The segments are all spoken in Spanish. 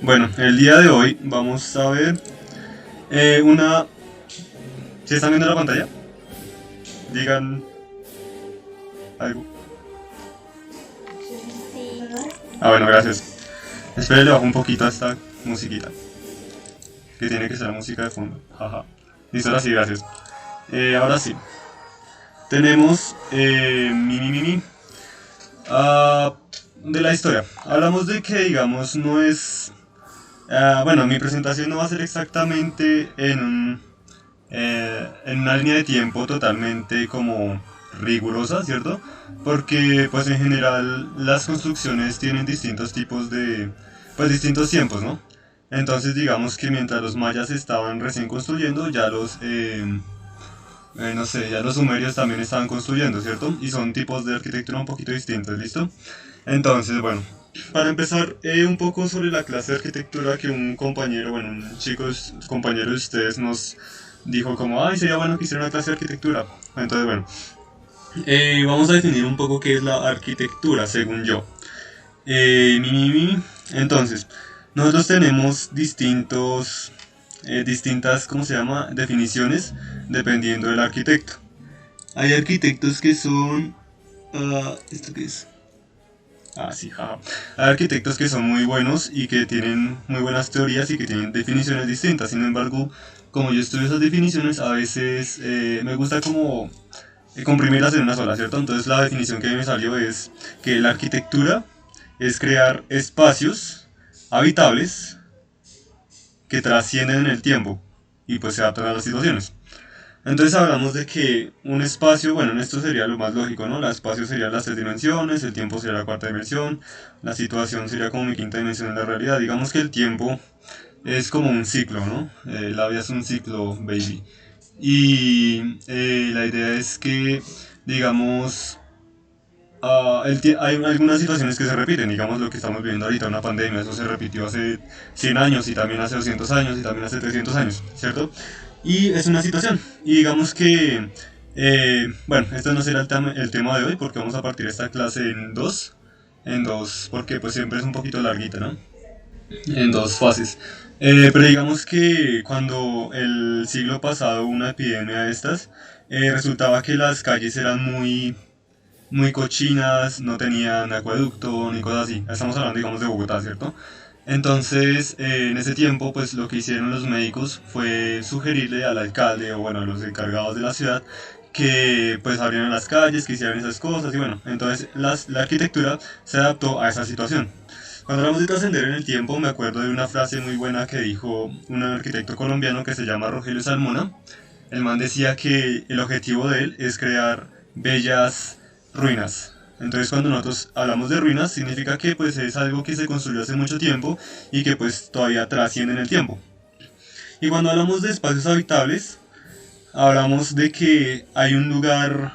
Bueno, el día de hoy vamos a ver una... ¿Si están viendo la pantalla? Digan algo. Sí. Ah, bueno, gracias. Espera, le bajo un poquito a esta musiquita, que tiene que ser la música de fondo. Jaja. Listo, ahora sí, gracias. Ahora sí. Tenemos ah, de la historia. Hablamos de que, digamos, no es... bueno, mi presentación no va a ser exactamente en una línea de tiempo totalmente como rigurosa, ¿cierto? Porque pues en general las construcciones tienen distintos tipos de, pues distintos tiempos, ¿no? Entonces digamos que mientras los mayas estaban recién construyendo, ya no sé, ya los sumerios también estaban construyendo, ¿cierto? Y son tipos de arquitectura un poquito distintos, ¿listo? Entonces, bueno, para empezar, un poco sobre la clase de arquitectura que un compañero, bueno, un chico compañero de ustedes nos dijo como, ay, sería bueno que hiciera una clase de arquitectura. Entonces, bueno, vamos a definir un poco qué es la arquitectura, según yo. Entonces, nosotros tenemos distintas, ¿cómo se llama? Definiciones dependiendo del arquitecto. Hay arquitectos que son... ¿esto qué es? Ah, sí, jaja. Hay arquitectos que son muy buenos y que tienen muy buenas teorías y que tienen definiciones distintas. Sin embargo, como yo estudio esas definiciones, a veces me gusta como comprimirlas en una sola, ¿cierto? Entonces la definición que me salió es que la arquitectura es crear espacios habitables que trascienden en el tiempo y pues se adaptan a las situaciones. Entonces hablamos de que un espacio, bueno, en esto sería lo más lógico, ¿no? El espacio sería las tres dimensiones, el tiempo sería la cuarta dimensión, la situación sería como mi quinta dimensión en la realidad. Digamos que el tiempo es como un ciclo, ¿no? La vida es un ciclo, baby. Y la idea es que, digamos, hay algunas situaciones que se repiten, digamos lo que estamos viviendo ahorita, una pandemia, eso se repitió hace 100 años y también hace 200 años y también hace 300 años, ¿cierto? Y es una situación. Y digamos que, bueno, este no será el tema de hoy porque vamos a partir esta clase en dos, porque pues siempre es un poquito larguita, ¿no? En dos fases. Pero digamos que cuando el siglo pasado hubo una epidemia de estas, resultaba que las calles eran muy cochinas, no tenían acueducto ni cosas así. Estamos hablando, digamos, de Bogotá, ¿cierto? Entonces, en ese tiempo, pues lo que hicieron los médicos fue sugerirle al alcalde o bueno, a los encargados de la ciudad que pues abrieran las calles, que hicieran esas cosas y bueno, entonces la arquitectura se adaptó a esa situación. Cuando hablamos de trascender en el tiempo, me acuerdo de una frase muy buena que dijo un arquitecto colombiano que se llama Rogelio Salmona. El man decía que el objetivo de él es crear bellas ruinas. Entonces cuando nosotros hablamos de ruinas significa que pues es algo que se construyó hace mucho tiempo y que pues todavía trasciende en el tiempo. Y cuando hablamos de espacios habitables, hablamos de que hay un lugar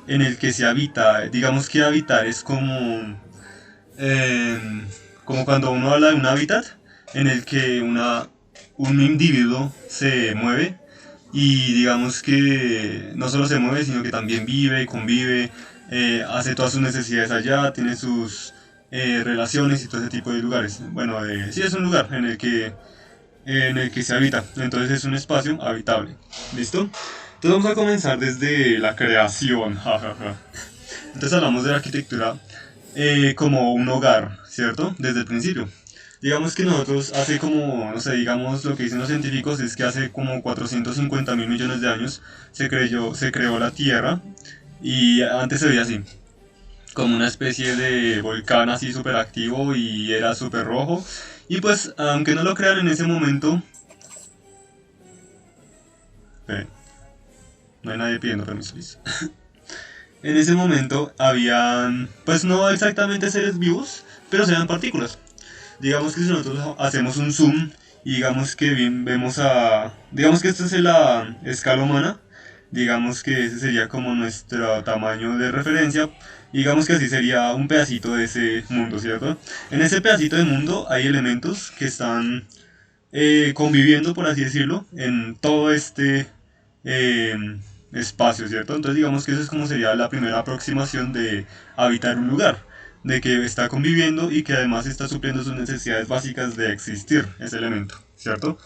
en el que se habita. Digamos que habitar es eh, como cuando uno habla de un hábitat en el que un individuo se mueve y digamos que no solo se mueve, sino que también vive, convive, hace todas sus necesidades allá, tiene sus relaciones y todo ese tipo de lugares. Bueno, sí es un lugar en el que se habita, entonces es un espacio habitable. ¿Listo? Entonces vamos a comenzar desde la creación. Jajaja. Entonces hablamos de la arquitectura como un hogar, ¿cierto? Desde el principio. Digamos que nosotros hace como, no sé, digamos lo que dicen los científicos es que hace como 450 mil millones de años se creó la Tierra y antes se veía así, como una especie de volcán así súper activo y era súper rojo. Y pues, aunque no lo crean en ese momento, esperen, no hay nadie pidiendo permiso, listo. En ese momento habían, pues no exactamente seres vivos, pero serían partículas. Digamos que si nosotros hacemos un zoom y digamos que bien vemos digamos que esta es la escala humana, digamos que ese sería como nuestro tamaño de referencia, digamos que así sería un pedacito de ese mundo, ¿cierto? En ese pedacito de mundo hay elementos que están conviviendo, por así decirlo, en todo este eh, espacio, ¿cierto? Entonces digamos que eso es como sería la primera aproximación de habitar un lugar. de que está conviviendo y que además está supliendo sus necesidades básicas de existir, ese elemento, ¿cierto?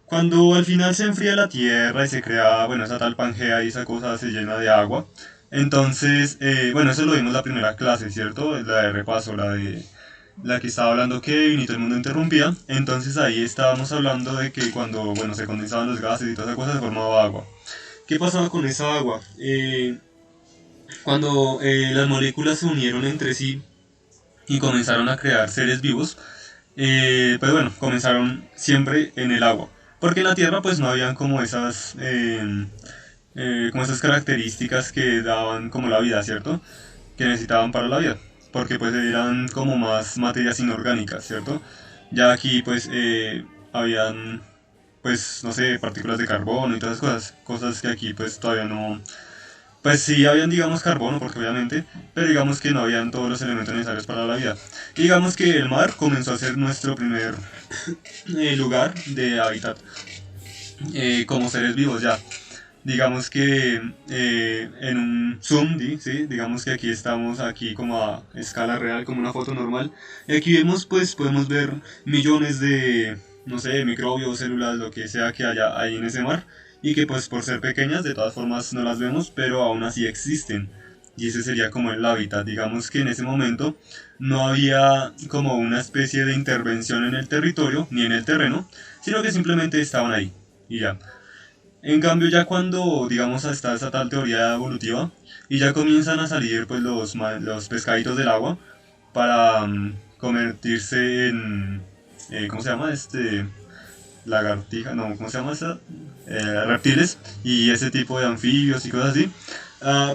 Cuando al final se enfría la Tierra y se crea, bueno, esa tal Pangea y esa cosa se llena de agua, entonces, bueno, eso lo vimos la primera clase, ¿cierto? La de repaso, la que estaba hablando Kevin y todo el mundo interrumpía. Entonces ahí estábamos hablando de que cuando, bueno, se condensaban los gases y toda esa cosa se formaba agua. ¿Qué pasaba con esa agua? Cuando las moléculas se unieron entre sí y comenzaron a crear seres vivos, pues bueno, comenzaron siempre en el agua. Porque en la Tierra pues no habían como esas características que daban como la vida, ¿cierto? Que necesitaban para la vida. Porque pues eran como más materias inorgánicas, ¿cierto? Ya aquí pues habían pues no sé, partículas de carbono y todas esas cosas, cosas que aquí pues todavía no, pues sí habían, digamos, carbono, porque obviamente, pero digamos que no habían todos los elementos necesarios para la vida. Y digamos que el mar comenzó a ser nuestro primer lugar de hábitat como seres vivos ya. Digamos que en un zoom, ¿sí? Digamos que aquí estamos aquí como a escala real, como una foto normal. Y aquí vemos, pues podemos ver millones de, no sé, microbios, células, lo que sea que haya ahí en ese mar. Y que pues por ser pequeñas, de todas formas no las vemos, pero aún así existen. Y ese sería como el hábitat. Digamos que en ese momento no había como una especie de intervención en el territorio, ni en el terreno, sino que simplemente estaban ahí. Y ya. En cambio, ya cuando, digamos, está esa tal teoría evolutiva y ya comienzan a salir pues los pescaditos del agua para convertirse en, ¿cómo se llama? Lagartija, no, ¿cómo se llama esa? Reptiles y ese tipo de anfibios y cosas así.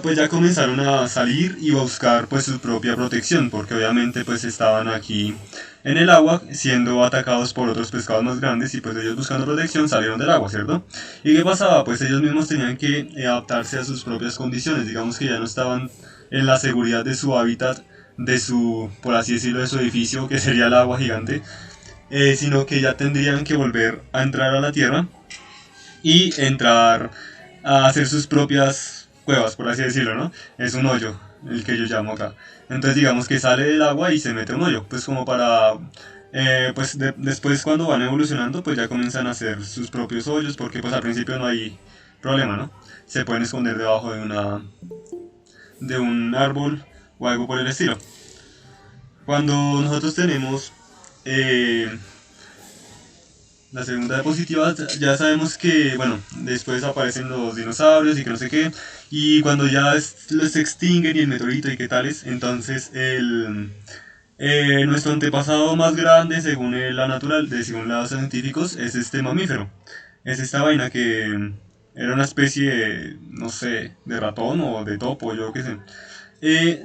Pues ya comenzaron a salir y a buscar pues su propia protección, porque obviamente pues estaban aquí en el agua siendo atacados por otros pescados más grandes y pues ellos buscando protección salieron del agua, ¿cierto? ¿Y qué pasaba? Pues ellos mismos tenían que adaptarse a sus propias condiciones, digamos que ya no estaban en la seguridad de su hábitat, de su, por así decirlo, de su edificio, que sería el agua gigante, sino que ya tendrían que volver a entrar a la tierra y entrar a hacer sus propias cuevas, por así decirlo, ¿no? Es un hoyo, el que yo llamo acá. Entonces digamos que sale del agua y se mete un hoyo, pues como para... pues después cuando van evolucionando, pues ya comienzan a hacer sus propios hoyos, porque pues al principio no hay problema, ¿no? Se pueden esconder debajo de un árbol o algo por el estilo. Cuando nosotros tenemos la segunda diapositiva ya sabemos que, bueno, después aparecen los dinosaurios y que no sé qué, y cuando ya los extinguen y el meteorito y qué tales, entonces nuestro antepasado más grande, según la natural, según los científicos, es este mamífero. Es esta vaina que era una especie, no sé, de ratón o de topo, yo qué sé.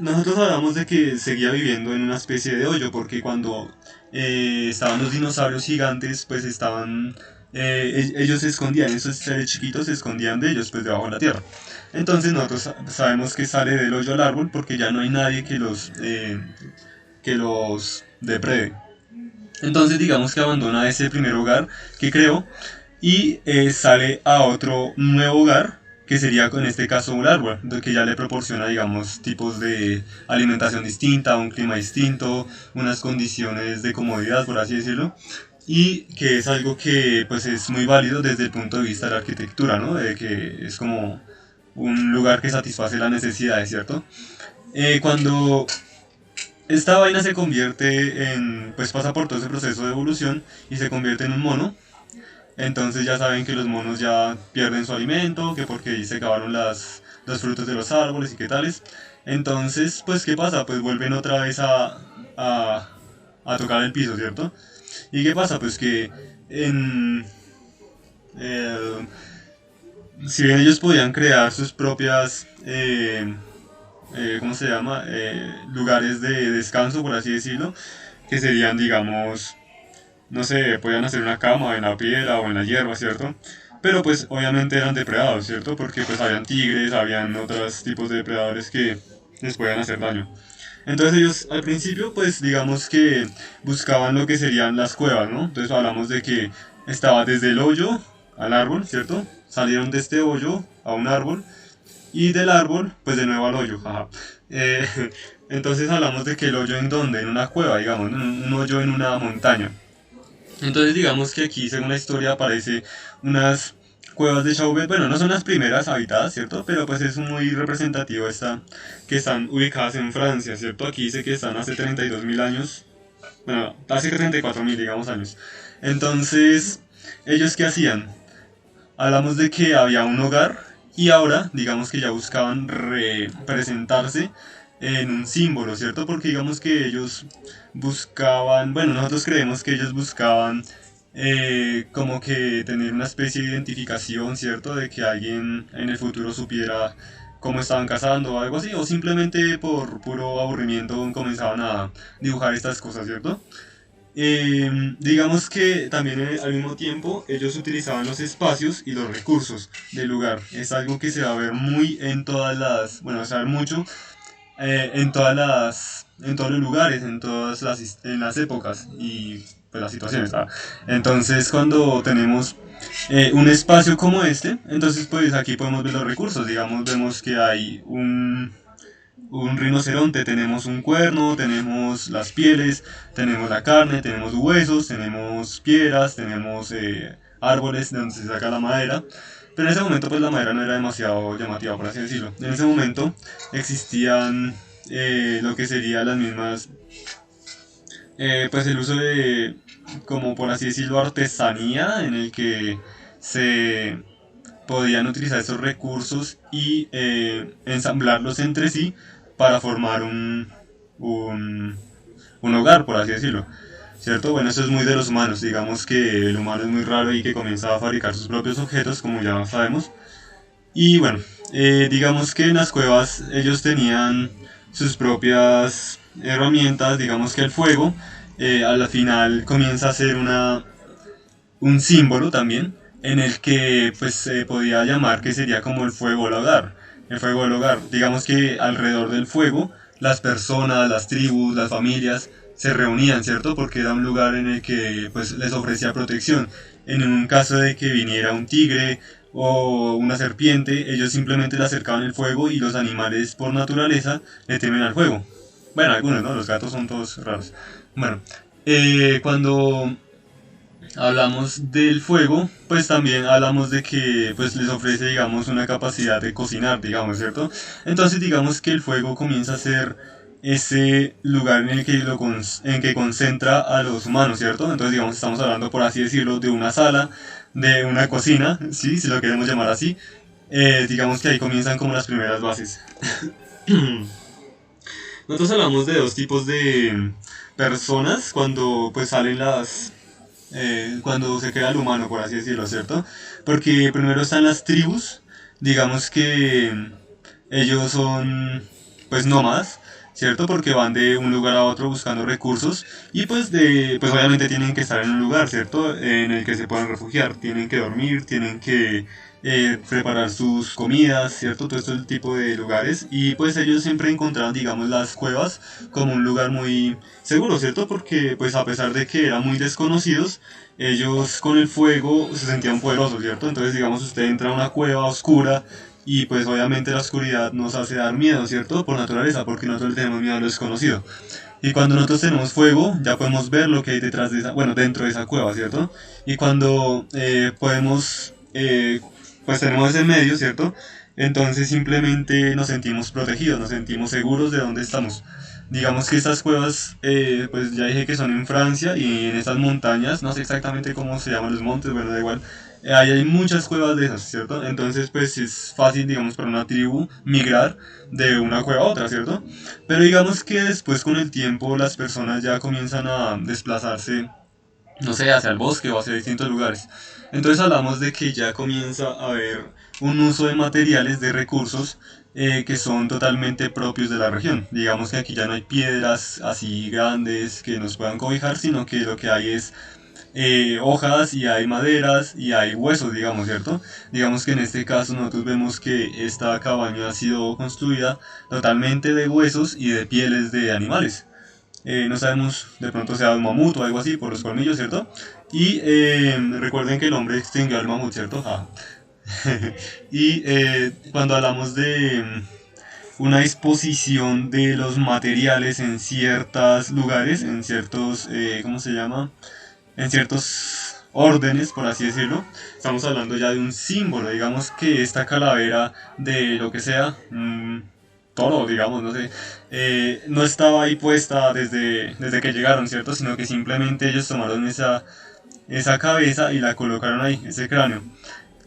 Nosotros hablamos de que seguía viviendo en una especie de hoyo, porque cuando estaban los dinosaurios gigantes, pues estaban... ellos se escondían, esos seres chiquitos se escondían de ellos, pues debajo de la tierra. Entonces nosotros sabemos que sale del hoyo al árbol porque ya no hay nadie que los deprede. Entonces digamos que abandona ese primer hogar que creó y sale a otro nuevo hogar que sería en este caso un árbol, que ya le proporciona, digamos, tipos de alimentación distinta, un clima distinto, unas condiciones de comodidad, por así decirlo, y que es algo que pues es muy válido desde el punto de vista de la arquitectura, ¿no? De que es como un lugar que satisface las necesidades, ¿cierto? Cuando esta vaina se convierte en, pues pasa por todo ese proceso de evolución y se convierte en un mono, entonces ya saben que los monos ya pierden su alimento, que porque se acabaron los frutos de los árboles y qué tales. Entonces, pues, ¿qué pasa? Pues vuelven otra vez a, a tocar el piso, ¿cierto? ¿Y qué pasa? Pues que en, eh, si bien ellos podían crear sus propias, ¿cómo se llama? Lugares de descanso, por así decirlo, que serían, digamos, no sé, podían hacer una cama en la piedra o en la hierba, ¿cierto? Pero pues obviamente eran depredados, ¿cierto? Porque pues habían tigres, habían otros tipos de depredadores que les podían hacer daño. Entonces ellos al principio pues digamos que buscaban lo que serían las cuevas, ¿no? Entonces hablamos de que estaba desde el hoyo al árbol, ¿cierto? Salieron de este hoyo a un árbol y del árbol pues de nuevo al hoyo, jaja. Eh, Entonces hablamos de que el hoyo en donde, en una cueva, digamos, un hoyo en una montaña. Entonces digamos que aquí, según la historia, aparece unas cuevas de Chauvet. Bueno, no son las primeras habitadas, ¿cierto? Pero pues es muy representativo esta, que están ubicadas en Francia, ¿cierto? Aquí dice que están hace 32.000 años, bueno, hace 34.000, digamos, años. Entonces, ¿ellos qué hacían? Hablamos de que había un hogar y ahora, digamos que ya buscaban representarse en un símbolo, ¿cierto? Porque digamos que ellos buscaban, bueno, nosotros creemos que ellos buscaban como que tener una especie de identificación, ¿cierto? De que alguien en el futuro supiera cómo estaban cazando o algo así, o simplemente por puro aburrimiento comenzaban a dibujar estas cosas, ¿cierto? Digamos que también al mismo tiempo ellos utilizaban los espacios y los recursos del lugar. Es algo que se va a ver muy en todas las, bueno, se va a ver mucho en todos los lugares, en las épocas y pues las situaciones. ¿Ah? Entonces cuando tenemos un espacio como este, entonces pues aquí podemos ver los recursos. Digamos, vemos que hay un rinoceronte, tenemos un cuerno, tenemos las pieles, tenemos la carne, tenemos huesos, tenemos piedras, tenemos árboles de donde se saca la madera. Pero en ese momento pues la madera no era demasiado llamativa, por así decirlo. En ese momento existían lo que serían las mismas, pues el uso de, como por así decirlo, artesanía, en el que se podían utilizar esos recursos y ensamblarlos entre sí para formar un, un hogar, por así decirlo. ¿Cierto? Bueno, eso es muy de los humanos. Digamos que el humano es muy raro y que comienza a fabricar sus propios objetos, como ya sabemos. Y bueno, digamos que en las cuevas ellos tenían sus propias herramientas. Digamos que el fuego a la final comienza a ser un símbolo también en el que pues se podía llamar que sería como el fuego del hogar. El fuego del hogar. Digamos que alrededor del fuego las personas, las tribus, las familias se reunían, ¿cierto? Porque era un lugar en el que pues les ofrecía protección. En un caso de que viniera un tigre o una serpiente, ellos simplemente le acercaban el fuego y los animales por naturaleza le temen al fuego. Bueno, algunos, ¿no? Los gatos son todos raros. Bueno, cuando hablamos del fuego, pues también hablamos de que pues les ofrece, digamos, una capacidad de cocinar, digamos, ¿cierto? Entonces digamos que el fuego comienza a ser ese lugar en el que en que concentra a los humanos, ¿cierto? Entonces digamos estamos hablando, por así decirlo, de una sala, de una cocina, ¿sí? Si lo queremos llamar así. Digamos que ahí comienzan como las primeras bases. Nosotros hablamos de dos tipos de personas cuando pues salen cuando se crea el humano, por así decirlo, ¿cierto? Porque primero están las tribus, digamos que ellos son pues nómadas, ¿cierto? Porque van de un lugar a otro buscando recursos y pues obviamente tienen que estar en un lugar, ¿cierto? En el que se puedan refugiar, tienen que dormir, tienen que preparar sus comidas, ¿cierto? Todo este tipo de lugares y pues ellos siempre encontraban, digamos, las cuevas como un lugar muy seguro, ¿cierto? Porque pues a pesar de que eran muy desconocidos, ellos con el fuego se sentían poderosos, ¿cierto? Entonces, digamos, usted entra a una cueva oscura y pues obviamente la oscuridad nos hace dar miedo, ¿cierto? Por naturaleza, porque nosotros le tenemos miedo a lo desconocido. Y cuando nosotros tenemos fuego, ya podemos ver lo que hay detrás de esa, bueno, dentro de esa cueva, ¿cierto? Y cuando pues tenemos ese medio, ¿cierto? Entonces simplemente nos sentimos protegidos, nos sentimos seguros de dónde estamos. Digamos que estas cuevas, pues ya dije que son en Francia y en estas montañas, no sé exactamente cómo se llaman los montes, bueno, da igual. Ahí hay muchas cuevas de esas, ¿cierto? Entonces, pues es fácil, digamos, para una tribu migrar de una cueva a otra, ¿cierto? Pero digamos que después con el tiempo las personas ya comienzan a desplazarse, no sé, hacia el bosque o hacia distintos lugares. Entonces hablamos de que ya comienza a haber un uso de materiales, de recursos que son totalmente propios de la región. Digamos que aquí ya no hay piedras así grandes que nos puedan cobijar, sino que lo que hay es hojas y hay maderas y hay huesos, digamos, ¿cierto? Digamos que en este caso nosotros vemos que esta cabaña ha sido construida totalmente de huesos y de pieles de animales. No sabemos, de pronto sea un mamut o algo así por los colmillos, ¿cierto? Y recuerden que el hombre extinguió al mamut, ¿cierto? Ja. Y cuando hablamos una disposición de los materiales en ciertos lugares, en ciertos, ¿cómo se llama? En ciertos órdenes, por así decirlo. Estamos hablando ya de un símbolo, digamos que esta calavera de lo que sea, toro, digamos, no sé, no estaba ahí puesta desde que llegaron, ¿cierto? Sino que simplemente ellos tomaron esa cabeza y la colocaron ahí, ese cráneo.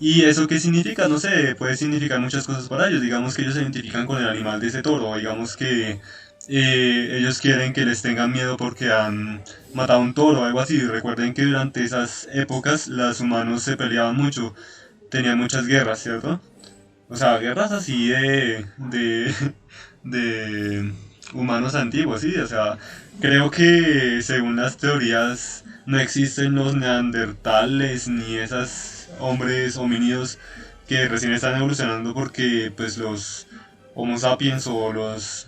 ¿Y eso qué significa? No sé, puede significar muchas cosas para ellos. Digamos que ellos se identifican con el animal de ese toro, digamos que ellos quieren que les tengan miedo porque han matado a un toro o algo así. Recuerden que durante esas épocas los humanos se peleaban mucho, tenían muchas guerras, ¿cierto? O sea, guerras así de humanos antiguos, sí, o sea, creo que según las teorías no existen los neandertales ni esos hombres homínidos que recién están evolucionando porque pues los Homo sapiens o los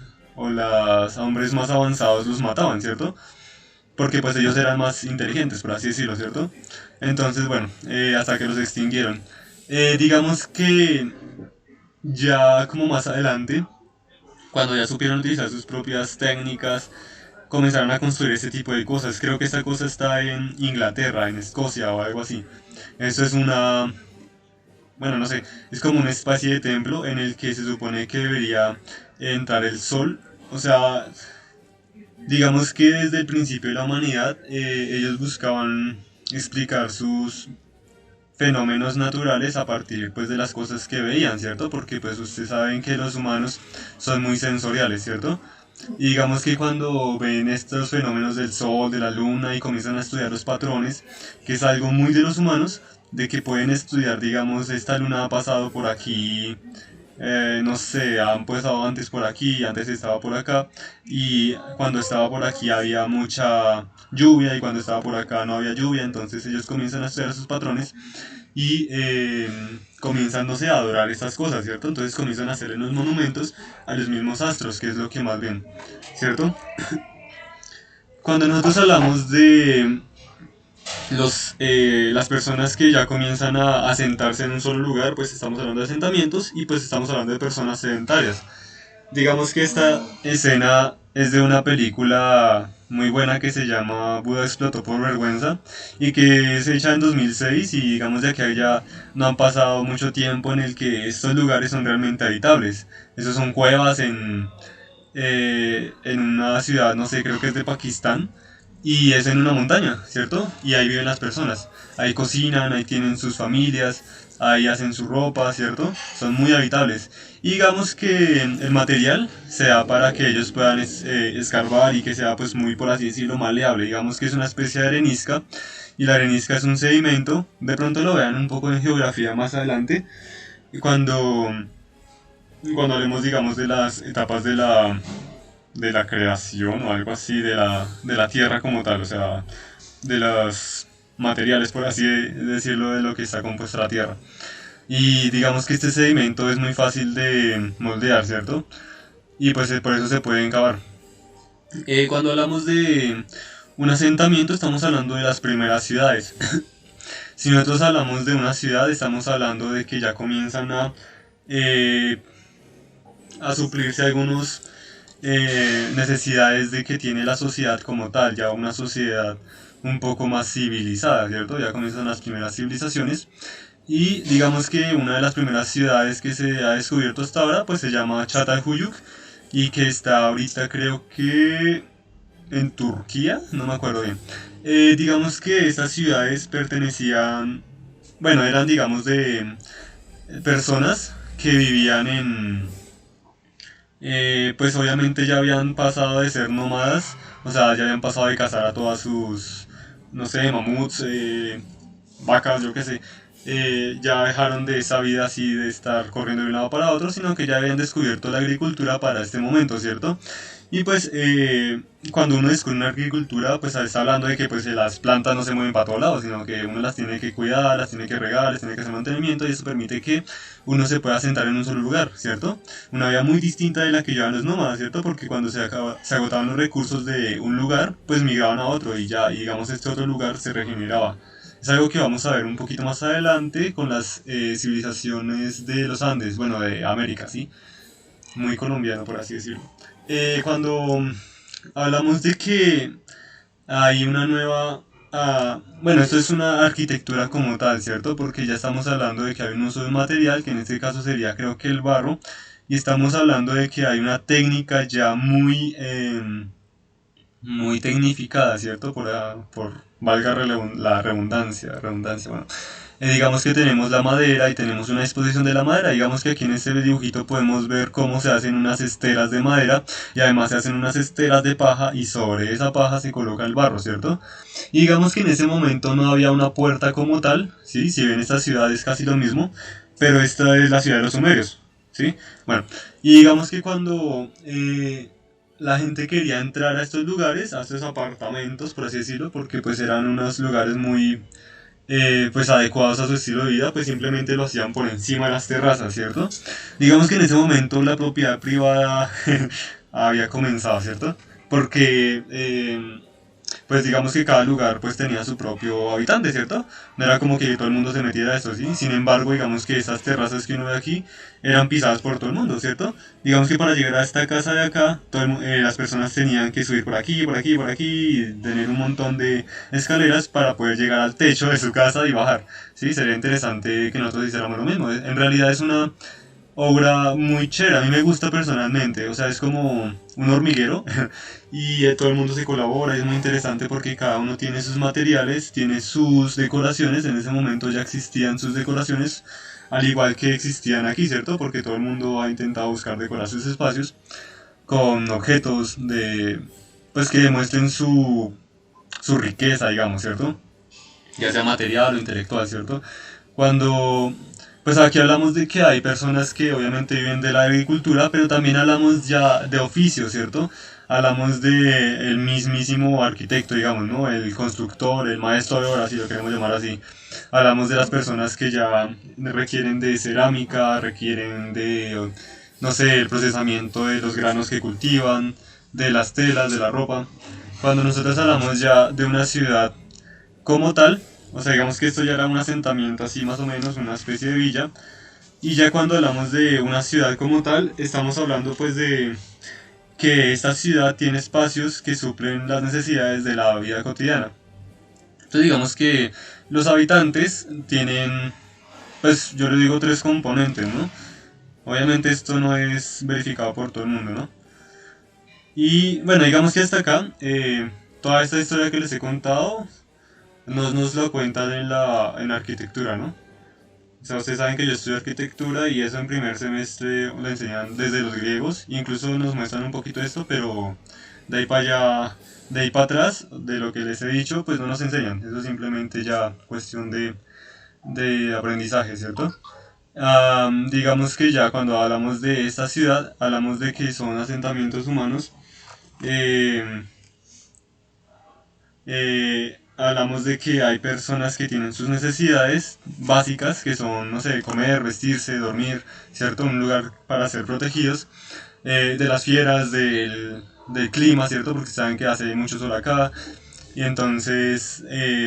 hombres más avanzados los mataban, ¿cierto? Porque pues ellos eran más inteligentes, por así decirlo, ¿cierto? Entonces, bueno, hasta que los extinguieron. Digamos que ya como más adelante, cuando ya supieron utilizar sus propias técnicas, comenzaron a construir este tipo de cosas. Creo que esta cosa está en Inglaterra, en Escocia o algo así. Esto es una, bueno, no sé, es como una especie de templo en el que se supone que debería entrar el sol. O sea, digamos que desde el principio de la humanidad ellos buscaban explicar sus fenómenos naturales a partir pues de las cosas que veían, ¿cierto? Porque pues ustedes saben que los humanos son muy sensoriales, ¿cierto? Y digamos que cuando ven estos fenómenos del sol, de la luna y comienzan a estudiar los patrones, que es algo muy de los humanos, de que pueden estudiar, digamos, esta luna ha pasado por aquí, no sé, han pasado antes por aquí, antes estaba por acá, y cuando estaba por aquí había mucha lluvia y cuando estaba por acá no había lluvia, entonces ellos comienzan a estudiar sus patrones y comienzan, no sé, a adorar estas cosas, ¿cierto? Entonces comienzan a hacer en los monumentos a los mismos astros, que es lo que más ven, ¿cierto? Cuando nosotros hablamos de las personas que ya comienzan a asentarse en un solo lugar, pues estamos hablando de asentamientos y pues estamos hablando de personas sedentarias. Digamos que esta escena es de una película muy buena que se llama Buda explotó por vergüenza y que es hecha en 2006 y digamos de que ya no han pasado mucho tiempo en el que estos lugares son realmente habitables. Esos son cuevas en una ciudad, no sé, creo que es de Pakistán, y es en una montaña, ¿cierto? Y ahí viven las personas. Ahí cocinan, ahí tienen sus familias, ahí hacen su ropa, ¿cierto? Son muy habitables. Y digamos que el material se da para que ellos puedan escarbar y que sea pues muy, por así decirlo, maleable. Digamos que es una especie de arenisca y la arenisca es un sedimento. De pronto lo vean un poco en geografía más adelante. Y cuando hablemos, digamos, de las etapas de la creación o algo así de la tierra como tal, o sea, de los materiales, por así decirlo, de lo que está compuesta la tierra. Y digamos que este sedimento es muy fácil de moldear, ¿cierto? Y pues por eso se pueden cavar. Cuando hablamos de un asentamiento estamos hablando de las primeras ciudades. Si nosotros hablamos de una ciudad estamos hablando de que ya comienzan eh, a suplirse algunos necesidades de que tiene la sociedad como tal, ya una sociedad un poco más civilizada, ¿cierto? Ya comienzan las primeras civilizaciones y digamos que una de las primeras ciudades que se ha descubierto hasta ahora pues se llama Çatalhöyük y que está ahorita creo que en Turquía, no me acuerdo bien. Digamos que estas ciudades pertenecían, bueno, eran digamos de personas que vivían pues obviamente ya habían pasado de ser nómadas, o sea, ya habían pasado de cazar a todas sus, no sé, mamuts, vacas, yo qué sé. Ya dejaron de esa vida así de estar corriendo de un lado para otro, sino que ya habían descubierto la agricultura para este momento, ¿cierto? Y pues cuando uno descubre una agricultura, pues está hablando de que pues las plantas no se mueven para todos lados, sino que uno las tiene que cuidar, las tiene que regar, les tiene que hacer mantenimiento y eso permite que uno se pueda sentar en un solo lugar, ¿cierto? Una vida muy distinta de la que llevan los nómadas, ¿cierto? Porque cuando se agotaban los recursos de un lugar, pues migraban a otro y ya, y digamos, este otro lugar se regeneraba. Es algo que vamos a ver un poquito más adelante con las civilizaciones de los Andes, bueno, de América, ¿sí? muy colombiano, por así decirlo. Cuando hablamos de que hay una nueva... bueno, esto es una arquitectura como tal, ¿cierto? Porque ya estamos hablando de que hay un uso de un material, que en este caso sería creo que el barro, y estamos hablando de que hay una técnica ya muy tecnificada, ¿cierto? Por valga la redundancia, bueno. Digamos que tenemos la madera y tenemos una exposición de la madera. Digamos que aquí en este dibujito podemos ver cómo se hacen unas esteras de madera y además se hacen unas esteras de paja y sobre esa paja se coloca el barro, ¿cierto? Y digamos que en ese momento no había una puerta como tal, ¿sí? Si ven esta ciudad es casi lo mismo, pero esta es la ciudad de los sumerios, ¿sí? Bueno, y digamos que cuando la gente quería entrar a estos lugares, a estos apartamentos, por así decirlo, porque pues eran unos lugares muy pues adecuados a su estilo de vida, pues simplemente lo hacían por encima de las terrazas, ¿cierto? Digamos que en ese momento la propiedad privada había comenzado, ¿cierto? Porque pues digamos que cada lugar pues tenía su propio habitante, ¿cierto? No era como que todo el mundo se metiera a esto, ¿sí? Sin embargo, digamos que estas terrazas que uno ve aquí eran pisadas por todo el mundo, ¿cierto? Digamos que para llegar a esta casa de acá, las personas tenían que subir por aquí, por aquí, por aquí, y tener un montón de escaleras para poder llegar al techo de su casa y bajar, ¿sí? Sería interesante que nosotros hiciéramos lo mismo. En realidad es una obra muy chévere, a mí me gusta personalmente, o sea, es como un hormiguero y todo el mundo se colabora, es muy interesante porque cada uno tiene sus materiales, tiene sus decoraciones, en ese momento ya existían sus decoraciones, al igual que existían aquí, ¿cierto? Porque todo el mundo ha intentado buscar decorar sus espacios con objetos pues que demuestren su riqueza, digamos, ¿cierto? Ya sea material o intelectual, ¿cierto? Cuando, pues aquí hablamos de que hay personas que obviamente viven de la agricultura, pero también hablamos ya de oficio, ¿cierto? Hablamos de el mismísimo arquitecto, digamos, ¿no? El constructor, el maestro de obra, si lo queremos llamar así. Hablamos de las personas que ya requieren de cerámica, requieren de, no sé, el procesamiento de los granos que cultivan, de las telas, de la ropa. Cuando nosotros hablamos ya de una ciudad como tal, o sea, digamos que esto ya era un asentamiento así más o menos, una especie de villa, y ya cuando hablamos de una ciudad como tal, estamos hablando pues de que esta ciudad tiene espacios que suplen las necesidades de la vida cotidiana. Entonces digamos que los habitantes tienen, pues yo les digo tres componentes, ¿no? Obviamente esto no es verificado por todo el mundo, ¿no? Y bueno, digamos que hasta acá, toda esta historia que les he contado, nos lo cuentan en la arquitectura, ¿no? O sea, ustedes saben que yo estudio arquitectura y eso en primer semestre lo enseñan desde los griegos, incluso nos muestran un poquito esto, pero de ahí para allá, de ahí para atrás, de lo que les he dicho, pues no nos enseñan. Eso es simplemente ya cuestión de aprendizaje, ¿cierto? Digamos que ya cuando hablamos de esta ciudad, hablamos de que son asentamientos humanos. eh, hablamos de que hay personas que tienen sus necesidades básicas, que son, no sé, comer, vestirse, dormir, ¿cierto? Un lugar para ser protegidos de las fieras, del clima, ¿cierto? Porque saben que hace mucho sol acá, y entonces,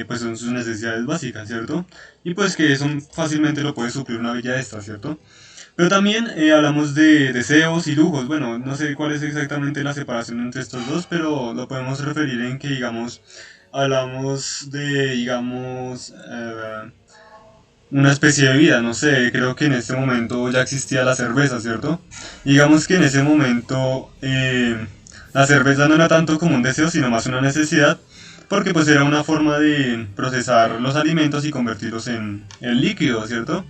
pues son sus necesidades básicas, ¿cierto? Y pues que eso fácilmente lo puede suplir una villa esta, ¿cierto? Pero también hablamos de deseos y lujos. Bueno, no sé cuál es exactamente la separación entre estos dos, pero lo podemos referir en que, digamos, hablamos de, digamos, una especie de vida. No sé, creo que en este momento ya existía la cerveza, ¿cierto? Digamos que en ese momento la cerveza no era tanto como un deseo, sino más una necesidad, porque pues era una forma de procesar los alimentos y convertirlos en líquido, ¿cierto?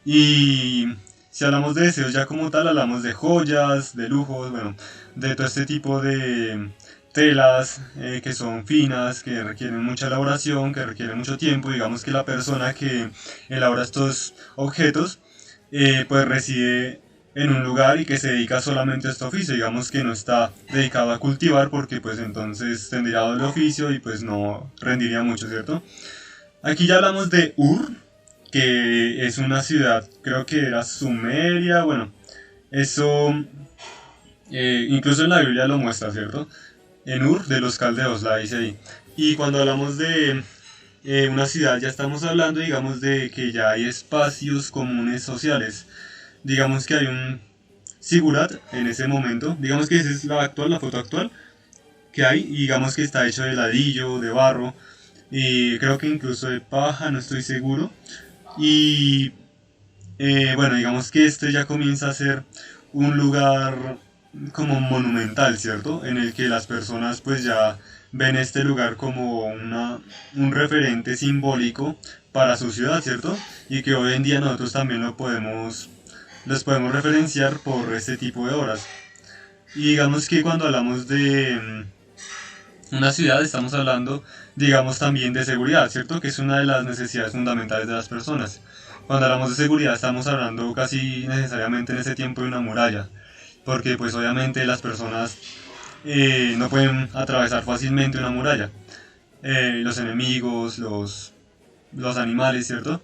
Y si hablamos de deseos ya como tal, hablamos de joyas, de lujos, bueno, de todo este tipo de telas que son finas, que requieren mucha elaboración, que requieren mucho tiempo. Digamos que la persona que elabora estos objetos, pues reside en un lugar y que se dedica solamente a este oficio. Digamos que no está dedicado a cultivar porque pues entonces tendría doble oficio y pues no rendiría mucho, ¿cierto? Aquí ya hablamos de Ur, que es una ciudad, creo que era Sumeria, bueno, eso incluso en la Biblia lo muestra, ¿cierto? En Ur de los caldeos, la dice ahí. Y cuando hablamos de una ciudad, ya estamos hablando, digamos, de que ya hay espacios comunes sociales. Digamos que hay un Sigurat en ese momento. Digamos que esa es la foto actual que hay, y digamos que está hecho de ladrillo, de barro, y creo que incluso de paja, no estoy seguro. Y bueno, digamos que este ya comienza a ser un lugar como monumental, ¿cierto? En el que las personas pues ya ven este lugar como un referente simbólico para su ciudad, ¿cierto? Y que hoy en día nosotros también los podemos referenciar por este tipo de obras. Y digamos que cuando hablamos de una ciudad estamos hablando, digamos, también de seguridad, ¿cierto? Que es una de las necesidades fundamentales de las personas. Cuando hablamos de seguridad estamos hablando casi necesariamente en ese tiempo de una muralla, porque pues obviamente las personas no pueden atravesar fácilmente una muralla. Los enemigos, los animales, ¿cierto?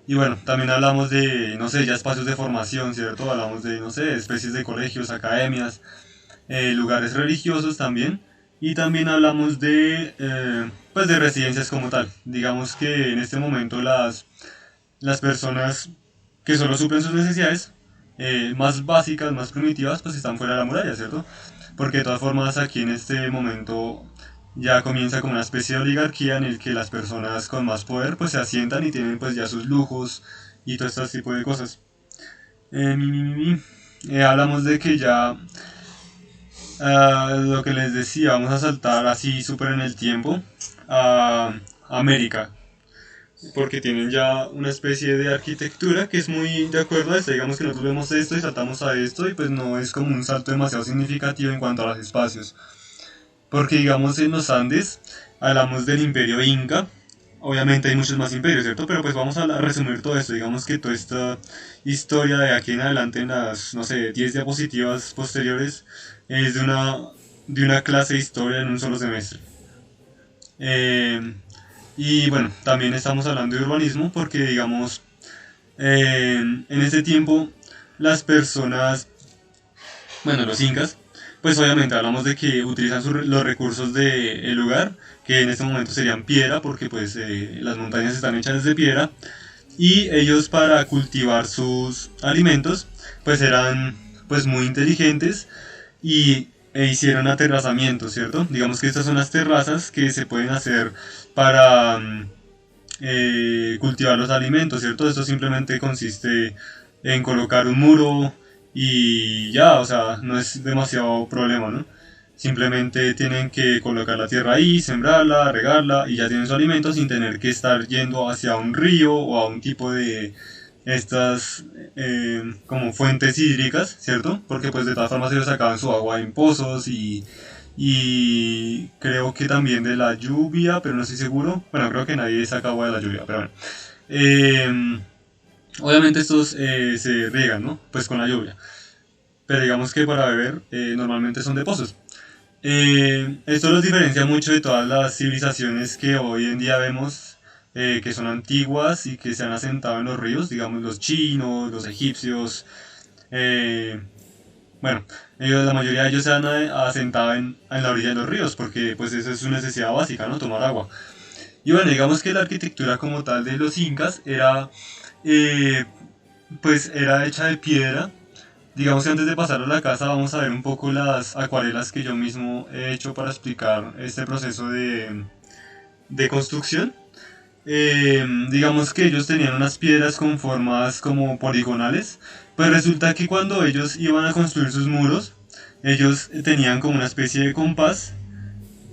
Y bueno, también hablamos de, no sé, ya espacios de formación, ¿cierto? Hablamos de, no sé, especies de colegios, academias, lugares religiosos también. Y también hablamos pues de residencias como tal. Digamos que en este momento las personas que solo suplen sus necesidades más básicas, más primitivas, pues están fuera de la muralla, ¿cierto? Porque de todas formas aquí en este momento ya comienza como una especie de oligarquía en el que las personas con más poder pues se asientan y tienen pues ya sus lujos y todo este tipo de cosas. Eh, mi, mi, mi, mi. Hablamos de que ya lo que les decía, vamos a saltar así súper en el tiempo a América, porque tienen ya una especie de arquitectura que es muy de acuerdo a esto. Digamos que nosotros vemos esto y saltamos a esto y pues no es como un salto demasiado significativo en cuanto a los espacios. Porque digamos en los Andes hablamos del imperio Inca. Obviamente hay muchos más imperios, ¿cierto? Pero pues vamos a resumir todo esto. Digamos que toda esta historia de aquí en adelante en las, no sé, 10 diapositivas posteriores es de una clase de historia en un solo semestre. Eh, y bueno, también estamos hablando de urbanismo porque digamos, en ese tiempo las personas, bueno, los incas, pues obviamente hablamos de que utilizan los recursos del lugar, que en este momento serían piedra, porque pues las montañas están hechas de piedra, y ellos para cultivar sus alimentos, pues eran pues muy inteligentes e hicieron aterrazamientos, ¿cierto? Digamos que estas son las terrazas que se pueden hacer para cultivar los alimentos, ¿cierto? Esto simplemente consiste en colocar un muro y ya, o sea, no es demasiado problema, ¿no? Simplemente tienen que colocar la tierra ahí, sembrarla, regarla y ya tienen su alimento sin tener que estar yendo hacia un río o a un tipo de estas como fuentes hídricas, ¿cierto? Porque pues de todas formas ellos sacaban su agua en pozos y creo que también de la lluvia, pero no estoy seguro. Bueno, creo que nadie saca agua de la lluvia, pero bueno. Eh, Obviamente estos se riegan, ¿no? Pues con la lluvia. Pero digamos que para beber normalmente son de pozos. Esto los diferencia mucho de todas las civilizaciones que hoy en día vemos, que son antiguas y que se han asentado en los ríos, digamos los chinos, los egipcios. eh, bueno, la mayoría de ellos se han asentado en la orilla de los ríos, porque pues esa es su necesidad básica, ¿no? Tomar agua. Y bueno, digamos que la arquitectura como tal de los incas eh, pues era hecha de piedra. Digamos que antes de pasar a la casa vamos a ver un poco las acuarelas que yo mismo he hecho para explicar este proceso de construcción. Digamos que ellos tenían unas piedras con formas como poligonales, pues resulta que cuando ellos iban a construir sus muros, ellos tenían como una especie de compás.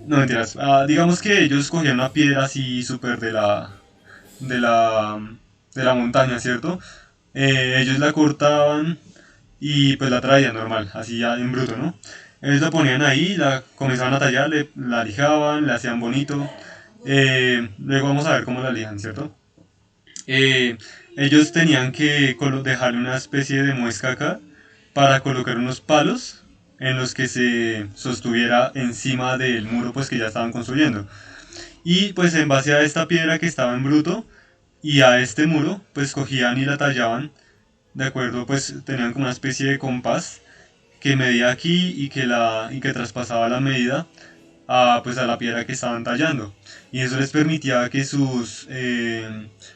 No mentiras, digamos que ellos cogían una piedra así súper de la, de la montaña, ¿cierto? Ellos la cortaban y pues la traían normal, así ya en bruto, ¿no? Ellos la ponían ahí, la comenzaban a tallar, la lijaban, la hacían bonito. Luego vamos a ver cómo la lijan, ¿cierto? Eh, Ellos tenían que dejarle una especie de muesca acá para colocar unos palos en los que se sostuviera encima del muro pues que ya estaban construyendo. Y pues en base a esta piedra que estaba en bruto y a este muro pues cogían y la tallaban de acuerdo, pues tenían como una especie de compás que medía aquí y que traspasaba la medida pues a la piedra que estaban tallando. Y eso les permitía que sus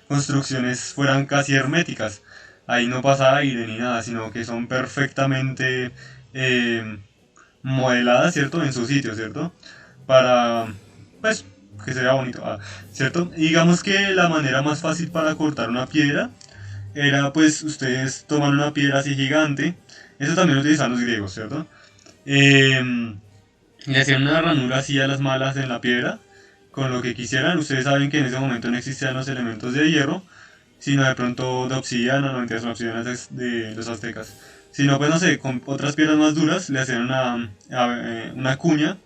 construcciones fueran casi herméticas. ahí no pasa aire ni nada, sino que son perfectamente eh, modeladas, ¿cierto? En su sitio, ¿cierto? Para, pues, que se vea bonito, ¿cierto? Y digamos que la manera más fácil para cortar una piedra era, pues, ustedes toman una piedra así gigante, eso también lo utilizaban los griegos, ¿cierto? Eh, Le hacían una ranura así a las malas en la piedra, con lo que quisieran. Ustedes saben que en ese momento no existían los elementos de hierro, sino de pronto de obsidiana, no mentiras, son obsidianas de los aztecas. Sino, pues no sé, con otras piedras más duras le hacían una cuña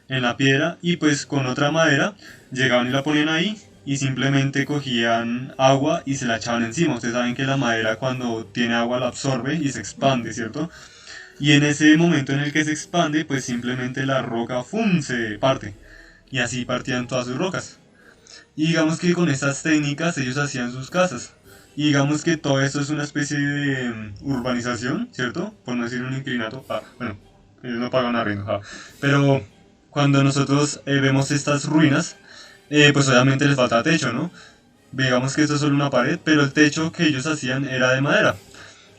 en la piedra y pues con otra madera llegaban y la ponían ahí y simplemente cogían agua y se la echaban encima. Ustedes saben que la madera cuando tiene agua la absorbe y se expande, ¿cierto? Y en ese momento en el que se expande, pues simplemente la roca ¡fum! Se parte. Y así partían todas sus rocas. Y digamos que con estas técnicas ellos hacían sus casas. Y digamos que todo esto es una especie de urbanización, ¿cierto? Por no decir un inclinato. Bueno, ellos no pagan arriendo. Pero cuando nosotros vemos estas ruinas, pues obviamente les falta techo, ¿no? Digamos que esto es solo una pared, pero el techo que ellos hacían era de madera.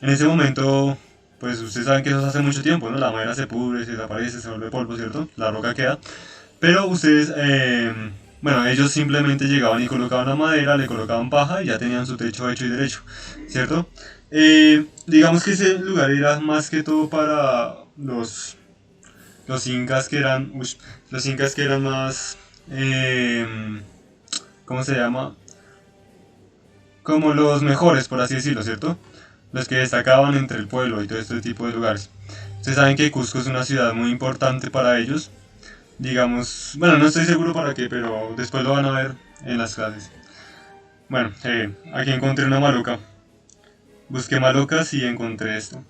En ese momento, pues ustedes saben que eso hace mucho tiempo, ¿no? La madera se pudre, se desaparece, se vuelve polvo, ¿cierto? La roca queda. Pero ustedes, bueno, ellos simplemente llegaban y colocaban la madera, le colocaban paja y ya tenían su techo hecho y derecho, ¿cierto? Digamos que ese lugar era más que todo para los incas que eran, los incas que eran más, ¿cómo se llama? Como los mejores, por así decirlo, ¿cierto? Los que destacaban entre el pueblo y todo este tipo de lugares. Ustedes saben que Cusco es una ciudad muy importante para ellos. Digamos, bueno, no estoy seguro para qué, pero después lo van a ver en las clases. Bueno, aquí encontré una maluca. Busqué malucas y encontré esto.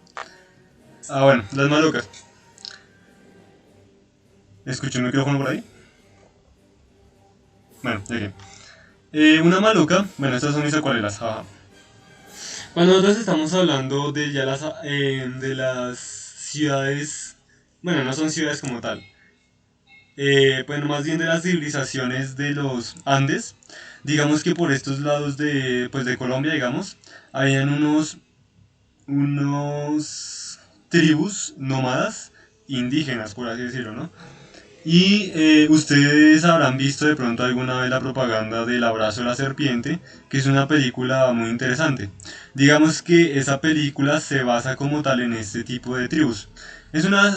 Bueno, las malucas. ¿Escuché un micrófono por ahí? Bueno, llegué. Una maluca, bueno, estas son mis acuarelas, jaja. Cuando nosotros estamos hablando de ya de las ciudades, bueno, no son ciudades como tal, bueno, más bien de las civilizaciones de los Andes, digamos que por estos lados de, pues de Colombia, digamos, habían unos tribus nómadas indígenas, por así decirlo, ¿no? Y ustedes habrán visto de pronto alguna vez la propaganda del Abrazo de la Serpiente, que es una película muy interesante. Digamos que esa película se basa como tal en este tipo de tribus.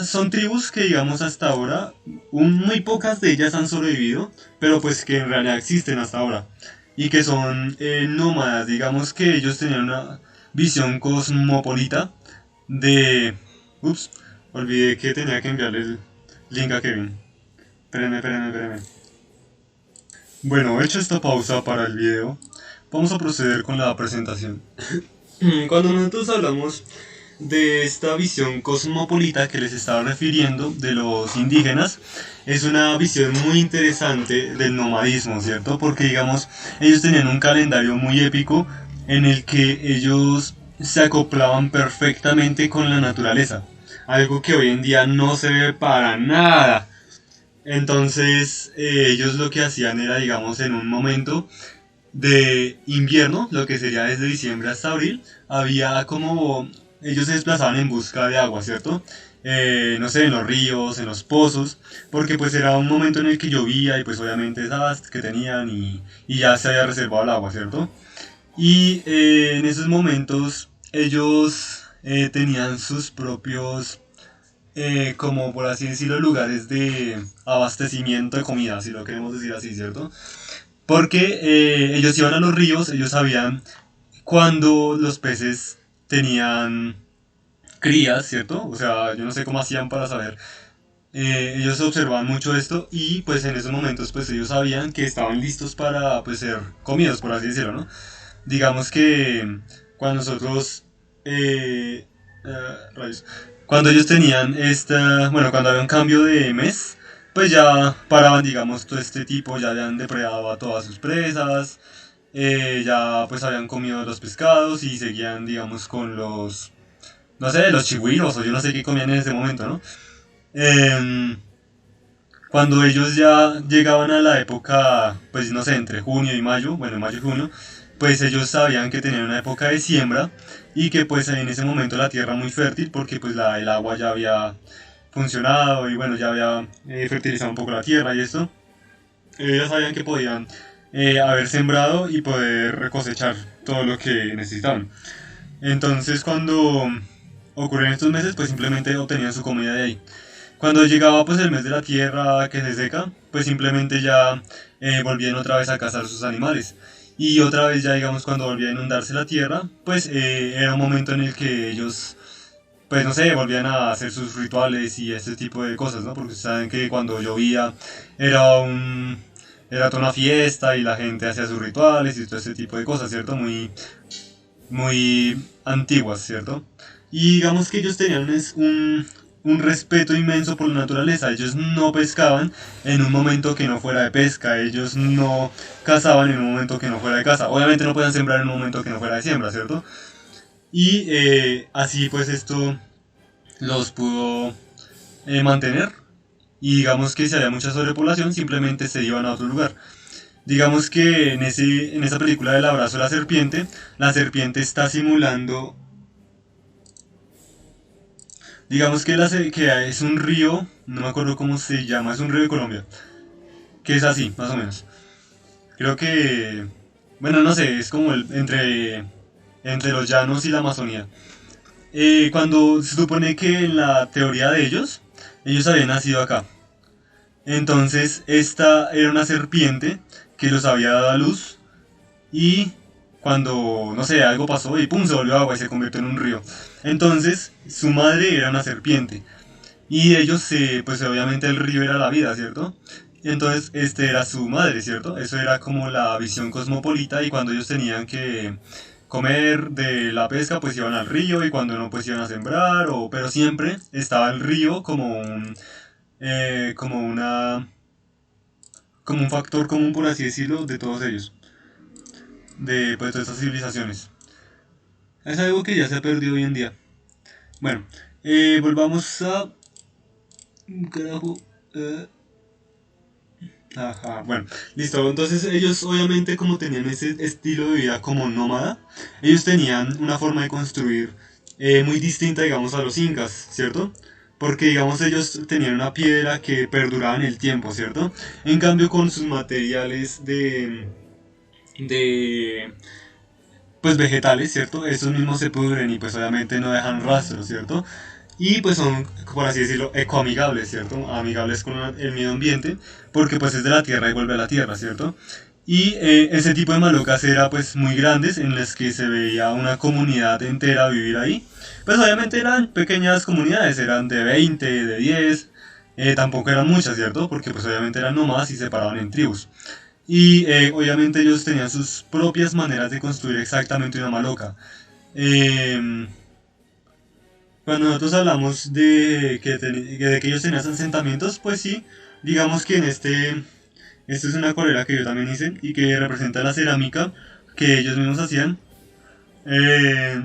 Son tribus que digamos hasta ahora, muy pocas de ellas han sobrevivido, pero pues que en realidad existen hasta ahora. Y que son nómadas, digamos que ellos tenían una visión cosmopolita de... Ups, olvidé que tenía que enviarle el link a Kevin. Espérenme. Bueno, hecho esta pausa para el video, vamos a proceder con la presentación. Cuando nosotros hablamos de esta visión cosmopolita que les estaba refiriendo de los indígenas, es una visión muy interesante del nomadismo, ¿cierto? Porque digamos, ellos tenían un calendario muy épico en el que ellos se acoplaban perfectamente con la naturaleza, algo que hoy en día no se ve para nada. Entonces, ellos lo que hacían era, digamos, en un momento de invierno, lo que sería desde diciembre hasta abril, había como ellos se desplazaban en busca de agua, ¿cierto? No sé, en los ríos, en los pozos, porque pues era un momento en el que llovía y pues obviamente esas que tenían y ya se había reservado el agua, ¿cierto? Y en esos momentos ellos tenían sus propios como por así decirlo, lugares de abastecimiento de comida, si lo queremos decir así, ¿cierto? Porque ellos iban a los ríos, ellos sabían cuando los peces tenían crías, ¿cierto? O sea, yo no sé cómo hacían para saber. Ellos observaban mucho esto y pues en esos momentos pues ellos sabían que estaban listos para pues ser comidos, por así decirlo, ¿no? Digamos que cuando nosotros rayos. Cuando ellos tenían bueno, cuando había un cambio de mes, pues ya paraban, digamos, todo este tipo, ya habían depredado a todas sus presas, ya pues habían comido los pescados y seguían, digamos, con los, no sé, los chigüiros o yo no sé qué comían en ese momento, ¿no? Em, Cuando ellos ya llegaban a la época, pues no sé, entre junio y mayo, bueno, mayo y junio, pues ellos sabían que tenían una época de siembra y que pues en ese momento la tierra muy fértil porque pues el agua ya había funcionado y bueno, ya había fertilizado un poco la tierra y esto. Ellos sabían que podían haber sembrado y poder cosechar todo lo que necesitaban. Entonces cuando ocurrían estos meses, pues simplemente obtenían su comida de ahí. Cuando llegaba pues el mes de la tierra que se seca, pues simplemente ya volvían otra vez a cazar sus animales. Y otra vez ya digamos cuando volvía a inundarse la tierra, pues era un momento en el que ellos, pues no sé, volvían a hacer sus rituales y este tipo de cosas, ¿no? Porque saben que cuando llovía era un... Era toda una fiesta y la gente hacía sus rituales y todo ese tipo de cosas, ¿cierto? Muy antiguas, ¿cierto? Y digamos que ellos tenían un respeto inmenso por la naturaleza. Ellos no pescaban en un momento que no fuera de pesca. Ellos no cazaban en un momento que no fuera de caza. Obviamente no podían sembrar en un momento que no fuera de siembra, ¿cierto? Y así pues esto los pudo mantener. Y digamos que si había mucha sobrepoblación, simplemente se iban a otro lugar. Digamos que en esa película del abrazo de la serpiente está simulando, digamos que, que es un río, no me acuerdo cómo se llama, es un río de Colombia, que es así, más o menos. Creo que, bueno, no sé, es como entre los llanos y la Amazonía. Cuando se supone que en la teoría de ellos habían nacido acá. Entonces, esta era una serpiente que los había dado a luz y cuando, no sé, algo pasó y pum, se volvió agua y se convirtió en un río. Entonces, su madre era una serpiente y ellos, pues obviamente el río era la vida, ¿cierto? Y entonces, este era su madre, ¿cierto? Eso era como la visión cosmopolita y cuando ellos tenían que comer de la pesca, pues iban al río y cuando no, pues iban a sembrar, pero siempre estaba el río como eh, como una, como un factor común, por así decirlo, de todos ellos, de pues, todas estas civilizaciones. Es algo que ya se ha perdido hoy en día. Bueno, volvamos a... Carajo. eh, Ajá, bueno, listo. Entonces ellos obviamente como tenían ese estilo de vida como nómada, ellos tenían una forma de construir muy distinta, digamos, a los incas, ¿cierto? Porque, digamos, ellos tenían una piedra que perduraba en el tiempo, ¿cierto? En cambio, con sus materiales de pues vegetales, ¿cierto? Estos mismos se pudren y pues obviamente no dejan rastros, ¿cierto? Y pues son, por así decirlo, ecoamigables, ¿cierto? Amigables con el medio ambiente, porque pues es de la tierra y vuelve a la tierra, ¿cierto? Y ese tipo de malocas era pues muy grandes en las que se veía una comunidad entera vivir ahí. Pues obviamente eran pequeñas comunidades, eran de 20 de 10 tampoco eran muchas, ¿cierto? Porque pues obviamente eran nómadas y se separaban en tribus. Y obviamente ellos tenían sus propias maneras de construir exactamente una maloca. Eh, Cuando nosotros hablamos de que ellos tenían asentamientos, pues sí, digamos que esto es una acuarela que yo también hice y que representa la cerámica que ellos mismos hacían.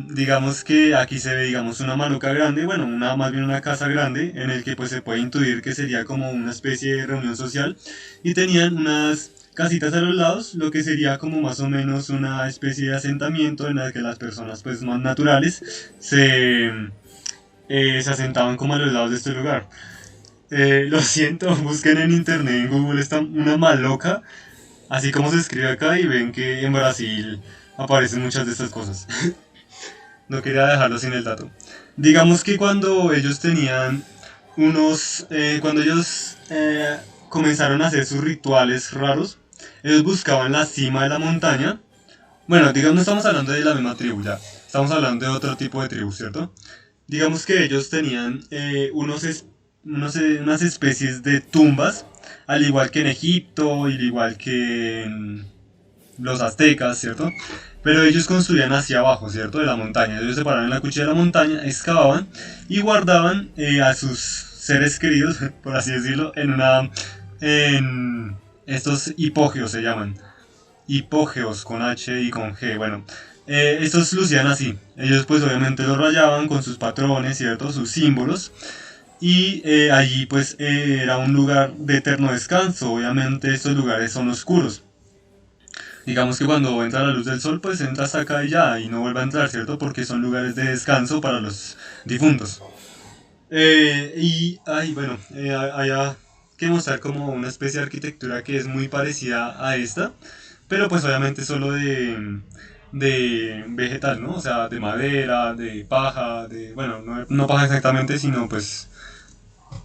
Digamos que aquí se ve, digamos, una maloca grande, bueno, más bien una casa grande, en el que pues se puede intuir que sería como una especie de reunión social. Y tenían unas casitas a los lados, lo que sería como más o menos una especie de asentamiento en la que las personas pues más naturales se asentaban como a los lados de este lugar. Lo siento, busquen en internet, en Google está una maloca, así como se escribe acá y ven que en Brasil aparecen muchas de estas cosas. No quería dejarlo sin el dato. Digamos que cuando ellos tenían cuando ellos comenzaron a hacer sus rituales raros, ellos buscaban la cima de la montaña. Bueno, digamos, no estamos hablando de la misma tribu ya, estamos hablando de otro tipo de tribu, ¿cierto? Digamos que ellos tenían unas especies de tumbas, al igual que en Egipto, al igual que en los aztecas, ¿cierto? Pero ellos construían hacia abajo, ¿cierto? De la montaña. Ellos se paraban en la cuchilla de la montaña, excavaban y guardaban a sus seres queridos, por así decirlo, en estos hipógeos se llaman. Hipógeos con H y con G, bueno. Estos lucían así. Ellos pues obviamente los rayaban con sus patrones, ¿cierto? Sus símbolos. Y allí pues era un lugar de eterno descanso. Obviamente estos lugares son oscuros. Digamos que cuando entra la luz del sol, pues entra hasta acá y ya, y no vuelve a entrar, ¿cierto? Porque son lugares de descanso para los difuntos. Bueno, hay que mostrar como una especie de arquitectura que es muy parecida a esta, pero pues obviamente solo de vegetal, ¿no? O sea, de madera, de paja, bueno, no paja exactamente, sino pues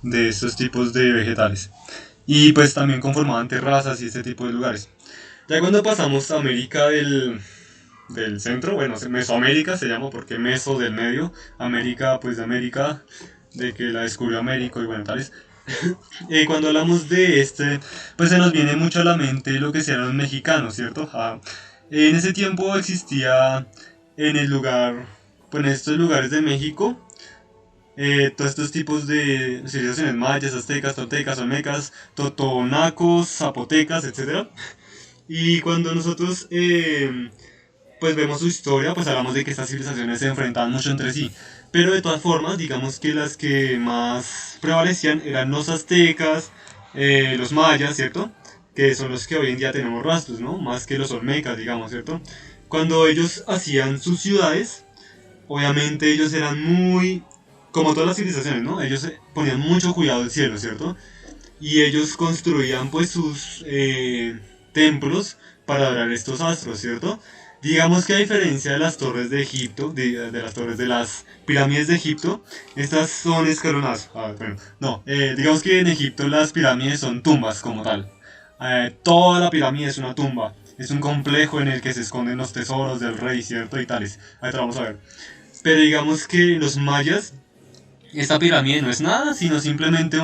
de estos tipos de vegetales. Y pues también conformaban terrazas y este tipo de lugares. Ya cuando pasamos a América del centro, bueno, Mesoamérica se llama porque Meso del medio, América pues de América, de que la descubrió Américo y bueno, tales. Cuando hablamos de pues se nos viene mucho a la mente lo que sean los mexicanos, ¿cierto? En ese tiempo existía en el lugar, pues en estos lugares de México, todos estos tipos de civilizaciones mayas, aztecas, toltecas, olmecas, totonacos, zapotecas, etcétera. Y cuando nosotros pues vemos su historia, pues hablamos de que estas civilizaciones se enfrentaban mucho entre sí. Pero de todas formas, digamos que las que más prevalecían eran los aztecas, los mayas, ¿cierto? Que son los que hoy en día tenemos rastros, ¿no? Más que los olmecas, digamos, ¿cierto? Cuando ellos hacían sus ciudades, obviamente ellos eran muy, como todas las civilizaciones, ¿no? Ellos ponían mucho cuidado del cielo, ¿cierto? Y ellos construían pues sus templos para adorar estos astros, ¿cierto? Digamos que a diferencia de las torres de Egipto, de las torres de las pirámides de Egipto, estas son escalonadas. Bueno, no, digamos que en Egipto las pirámides son tumbas como tal. Toda la pirámide es una tumba. Es un complejo en el que se esconden los tesoros del rey, ¿cierto? Y tales. Ahí te vamos a ver. Pero digamos que los mayas, esta pirámide no es nada, sino simplemente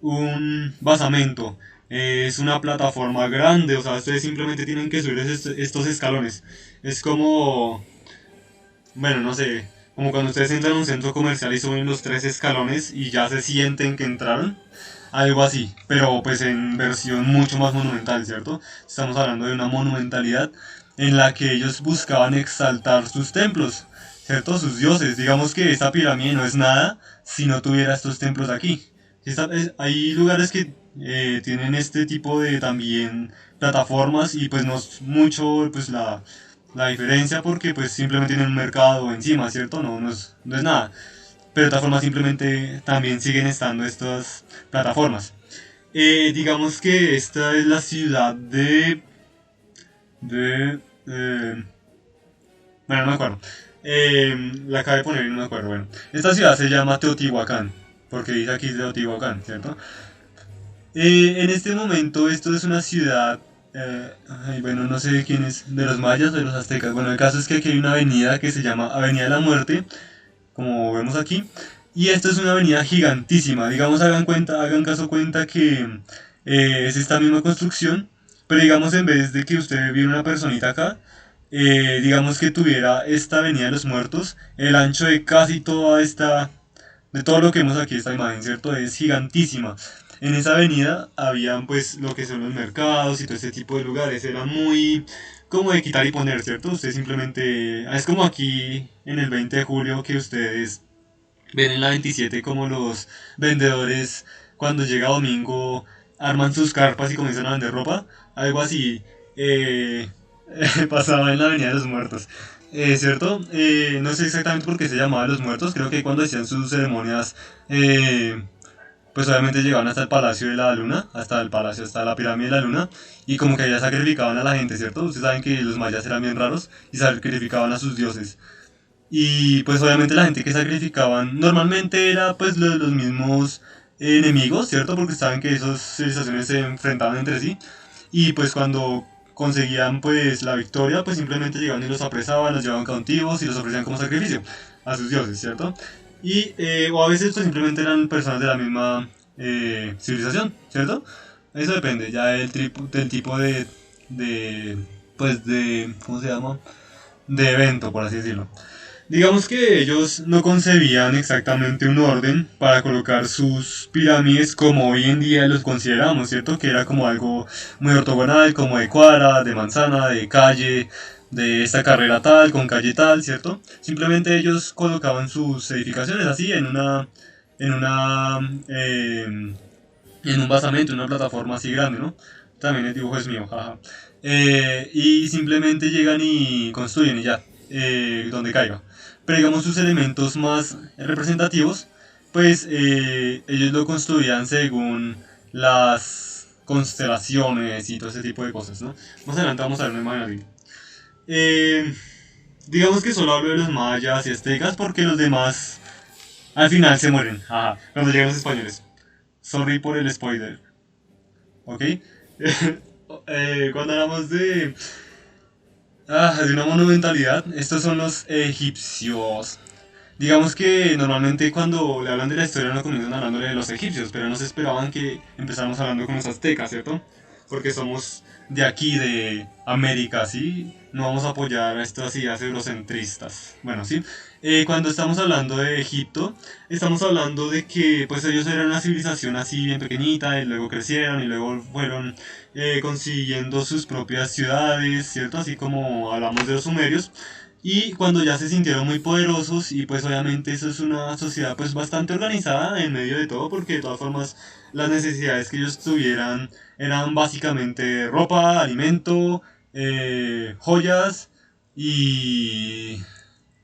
un basamento. Es una plataforma grande, o sea, ustedes simplemente tienen que subir estos escalones. Es como, bueno, no sé, como cuando ustedes entran a un centro comercial y suben los tres escalones y ya se sienten que entraron. Algo así, pero pues en versión mucho más monumental, ¿cierto? Estamos hablando de una monumentalidad en la que ellos buscaban exaltar sus templos, ¿cierto? Sus dioses. Digamos que esta pirámide no es nada si no tuviera estos templos aquí. Hay lugares que tienen este tipo de también plataformas y pues no es mucho pues la diferencia porque pues simplemente tienen un mercado encima, ¿cierto? No es nada. Pero de todas formas simplemente también siguen estando estas plataformas. Digamos que esta es la ciudad de bueno, no me acuerdo. La acabé de poner y no me acuerdo. Bueno, esta ciudad se llama Teotihuacán, porque dice aquí Teotihuacán, ¿cierto? En este momento esto es una ciudad, bueno, no sé quién es, de los mayas o de los aztecas. Bueno, el caso es que aquí hay una avenida que se llama Avenida de la Muerte, como vemos aquí. Y esta es una avenida gigantísima. Digamos, hagan caso cuenta que es esta misma construcción, pero digamos, en vez de que usted viera una personita acá, digamos que tuviera esta avenida de los muertos, el ancho de casi de todo lo que vemos aquí, esta imagen, ¿cierto? Es gigantísima. En esa avenida habían pues lo que son los mercados y todo este tipo de lugares. Era muy como de quitar y poner, ¿cierto? Usted simplemente... Es como aquí en el 20 de julio que ustedes ven en la 27 como los vendedores cuando llega domingo arman sus carpas y comienzan a vender ropa. Algo así pasaba en la Avenida de los Muertos. ¿Cierto? No sé exactamente por qué se llamaba Los Muertos. Creo que cuando hacían sus ceremonias, pues obviamente llegaban hasta el Palacio de la Luna, hasta el palacio, hasta la pirámide de la Luna, y como que allá sacrificaban a la gente, ¿cierto? Ustedes saben que los mayas eran bien raros y sacrificaban a sus dioses. Y pues obviamente la gente que sacrificaban normalmente era pues los mismos enemigos, ¿cierto? Porque saben que esas civilizaciones se enfrentaban entre sí. Y pues cuando conseguían pues la victoria, pues simplemente llegaban y los apresaban, los llevaban cautivos y los ofrecían como sacrificio a sus dioses, ¿cierto? O a veces pues simplemente eran personas de la misma civilización, ¿cierto? Eso depende ya del tipo pues de, ¿cómo se llama? De evento, por así decirlo. Digamos que ellos no concebían exactamente un orden para colocar sus pirámides como hoy en día los consideramos, ¿cierto? Que era como algo muy ortogonal, como de cuadra, de manzana, de calle, de esta carrera tal, con calle tal, ¿cierto? Simplemente ellos colocaban sus edificaciones así en una, en un basamento, en una plataforma así grande, ¿no? También el dibujo es mío, jaja. y simplemente llegan y construyen y ya, donde caiga. Pero digamos sus elementos más representativos, pues ellos lo construían según las constelaciones y todo ese tipo de cosas, ¿no? Más adelante vamos a ver de Mayarí. Eh, digamos que solo hablo de los mayas y aztecas porque los demás al final se mueren, ajá, cuando llegan los españoles. Sorry por el spoiler, ¿ok? Cuando hablamos de una monumentalidad, estos son los egipcios. Digamos que normalmente cuando le hablan de la historia no comienzan hablando de los egipcios, pero no se esperaban que empezáramos hablando con los aztecas, ¿cierto? Porque somos de aquí, de América, ¿sí? No vamos a apoyar a estas ideas eurocentristas. Bueno, ¿sí? Cuando estamos hablando de Egipto, estamos hablando de que pues ellos eran una civilización así bien pequeñita y luego crecieron y luego fueron consiguiendo sus propias ciudades, ¿cierto? Así como hablamos de los sumerios. Y cuando ya se sintieron muy poderosos y pues obviamente eso es una sociedad pues bastante organizada en medio de todo porque de todas formas las necesidades que ellos tuvieran eran básicamente ropa, alimento, joyas y,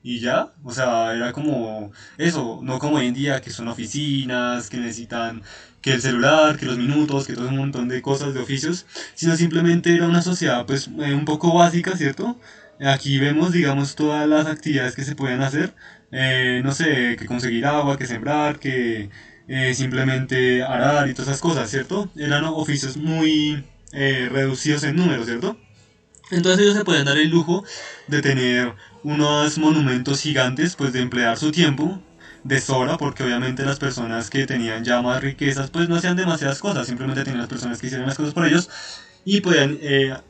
y ya, o sea, era como eso, no como hoy en día que son oficinas, que necesitan que el celular, que los minutos, que todo un montón de cosas, de oficios, sino simplemente era una sociedad pues un poco básica, ¿cierto? Aquí vemos, digamos, todas las actividades que se pueden hacer, no sé, que conseguir agua, que sembrar, que simplemente arar y todas esas cosas, ¿cierto? Eran oficios muy reducidos en número, ¿cierto? Entonces ellos se pueden dar el lujo de tener unos monumentos gigantes, pues de emplear su tiempo de sobra, porque obviamente las personas que tenían ya más riquezas, pues no hacían demasiadas cosas, simplemente tenían las personas que hicieran las cosas por ellos y podían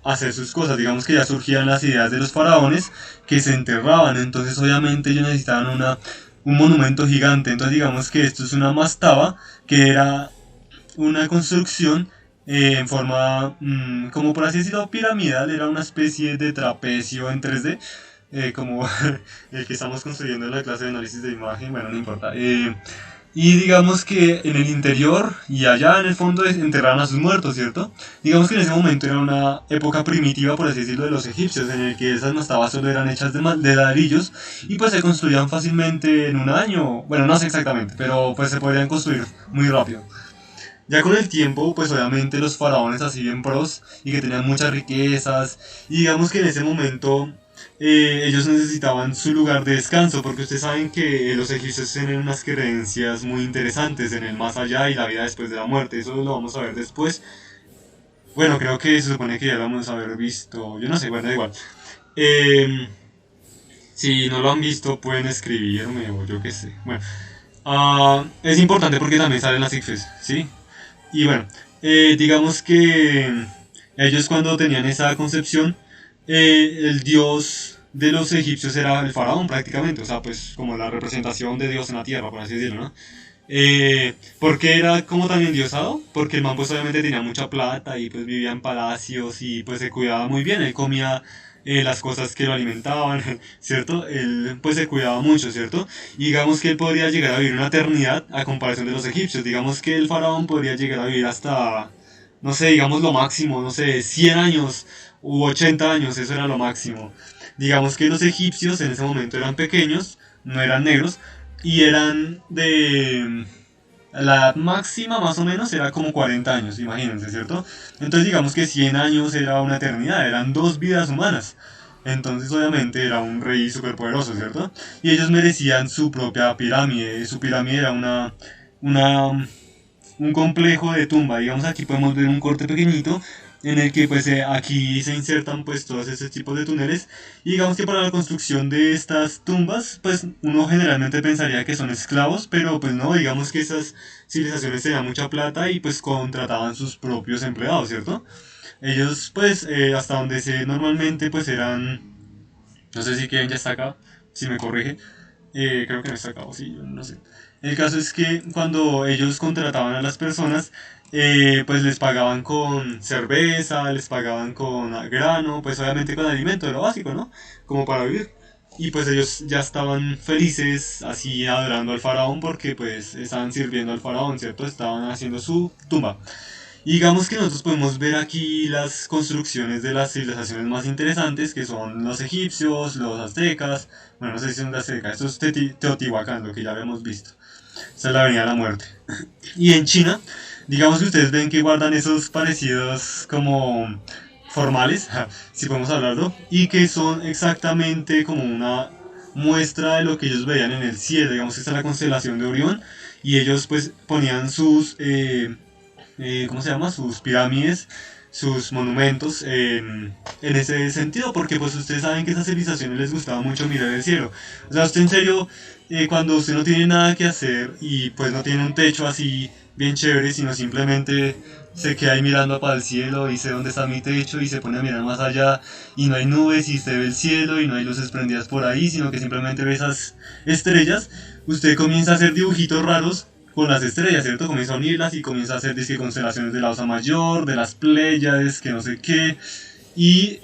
hacer sus cosas. Digamos que ya surgían las ideas de los faraones que se enterraban, entonces obviamente ellos necesitaban un monumento gigante, entonces digamos que esto es una mastaba, que era una construcción en forma, como por así decirlo, piramidal, era una especie de trapecio en 3D, como el que estamos construyendo en la clase de análisis de imagen, bueno, no importa. Y digamos que en el interior y allá en el fondo enterraban a sus muertos, ¿cierto? Digamos que en ese momento era una época primitiva, por así decirlo, de los egipcios, en el que esas mastabas solo eran hechas de ladrillos y pues se construían fácilmente en un año. Bueno, no sé exactamente, pero pues se podrían construir muy rápido. Ya con el tiempo, pues obviamente los faraones así bien pros y que tenían muchas riquezas, y digamos que en ese momento ellos necesitaban su lugar de descanso, porque ustedes saben que los egipcios tienen unas creencias muy interesantes en el más allá y la vida después de la muerte, eso lo vamos a ver después. Bueno, creo que se supone que ya lo vamos a haber visto, yo no sé, bueno, da igual. Eh, si no lo han visto, pueden escribirme o yo qué sé. Bueno, es importante porque también salen las ICFES, ¿sí? Y bueno, digamos que ellos cuando tenían esa concepción, el dios de los egipcios era el faraón prácticamente, o sea, pues como la representación de Dios en la tierra, por así decirlo, ¿no? ¿Por qué era como tan endiosado? Porque el man pues obviamente tenía mucha plata y pues vivía en palacios y pues se cuidaba muy bien, él comía las cosas que lo alimentaban, ¿cierto? Él pues se cuidaba mucho, ¿cierto? Y digamos que él podría llegar a vivir una eternidad a comparación de los egipcios, digamos que el faraón podría llegar a vivir hasta, no sé, digamos lo máximo, no sé, 100 años u 80 años, eso era lo máximo. Digamos que los egipcios en ese momento eran pequeños, no eran negros, y eran de... La edad máxima más o menos era como 40 años, imagínense, ¿cierto? Entonces digamos que 100 años era una eternidad, eran 2 vidas humanas. Entonces obviamente era un rey superpoderoso, ¿cierto? Y ellos merecían su propia pirámide. Su pirámide era una, un complejo de tumba. Digamos aquí podemos ver un corte pequeñito en el que pues aquí se insertan pues todos esos tipos de túneles y digamos que para la construcción de estas tumbas pues uno generalmente pensaría que son esclavos, pero pues no, digamos que esas civilizaciones tenían mucha plata y pues contrataban sus propios empleados, ¿cierto? Ellos pues hasta donde sé normalmente pues eran, no sé si Kevin ya está acá, si me corrige, creo que no está acá, o sí, yo no sé. El caso es que cuando ellos contrataban a las personas, pues les pagaban con cerveza, les pagaban con grano, pues obviamente con alimento, de lo básico, ¿no? Como para vivir. Y pues ellos ya estaban felices así adorando al faraón porque pues estaban sirviendo al faraón, ¿cierto? Estaban haciendo su tumba. Y digamos que nosotros podemos ver aquí las construcciones de las civilizaciones más interesantes, que son los egipcios, los aztecas, bueno, no sé si son los aztecas, esto es Teotihuacán, lo que ya habíamos visto. Esta es la Avenida de la Muerte. Y en China, digamos que ustedes ven que guardan esos parecidos como formales, si podemos hablarlo, y que son exactamente como una muestra de lo que ellos veían en el cielo. Digamos que está la constelación de Orión, y ellos pues ponían sus ¿cómo se llama? Sus pirámides, sus monumentos en ese sentido, porque pues ustedes saben que a esas civilizaciones les gustaba mucho mirar el cielo. O sea, usted en serio, cuando usted no tiene nada que hacer y pues no tiene un techo así bien chévere, sino simplemente se queda ahí mirando para el cielo y sé dónde está mi techo y se pone a mirar más allá y no hay nubes y usted ve el cielo y no hay luces prendidas por ahí, sino que simplemente ve esas estrellas, usted comienza a hacer dibujitos raros con las estrellas, ¿cierto? Comienza a unirlas y comienza a hacer disque constelaciones de la Osa Mayor, de las Pléyades, que no sé qué. Y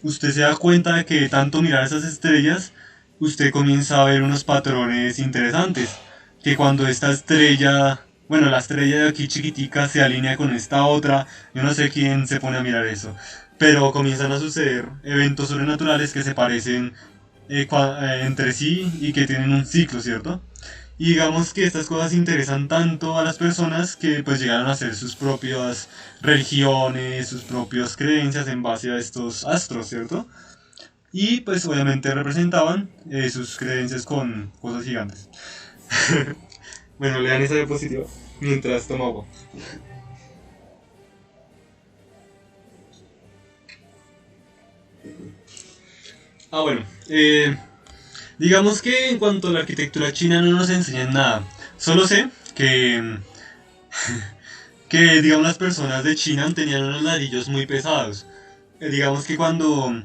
usted se da cuenta de que tanto mirar esas estrellas, usted comienza a ver unos patrones interesantes. Que cuando esta estrella, bueno, la estrella de aquí chiquitica se alinea con esta otra, yo no sé quién se pone a mirar eso. Pero comienzan a suceder eventos sobrenaturales que se parecen entre sí y que tienen un ciclo, ¿cierto? Y digamos que estas cosas interesan tanto a las personas que pues llegaron a hacer sus propias religiones, sus propias creencias en base a estos astros, ¿cierto? Y pues obviamente representaban sus creencias con cosas gigantes. Bueno, lean esa diapositiva mientras tomo agua. Ah, bueno. Digamos que en cuanto a la arquitectura china no nos enseñan nada. Solo sé que digamos las personas de China tenían unos ladrillos muy pesados. Digamos que cuando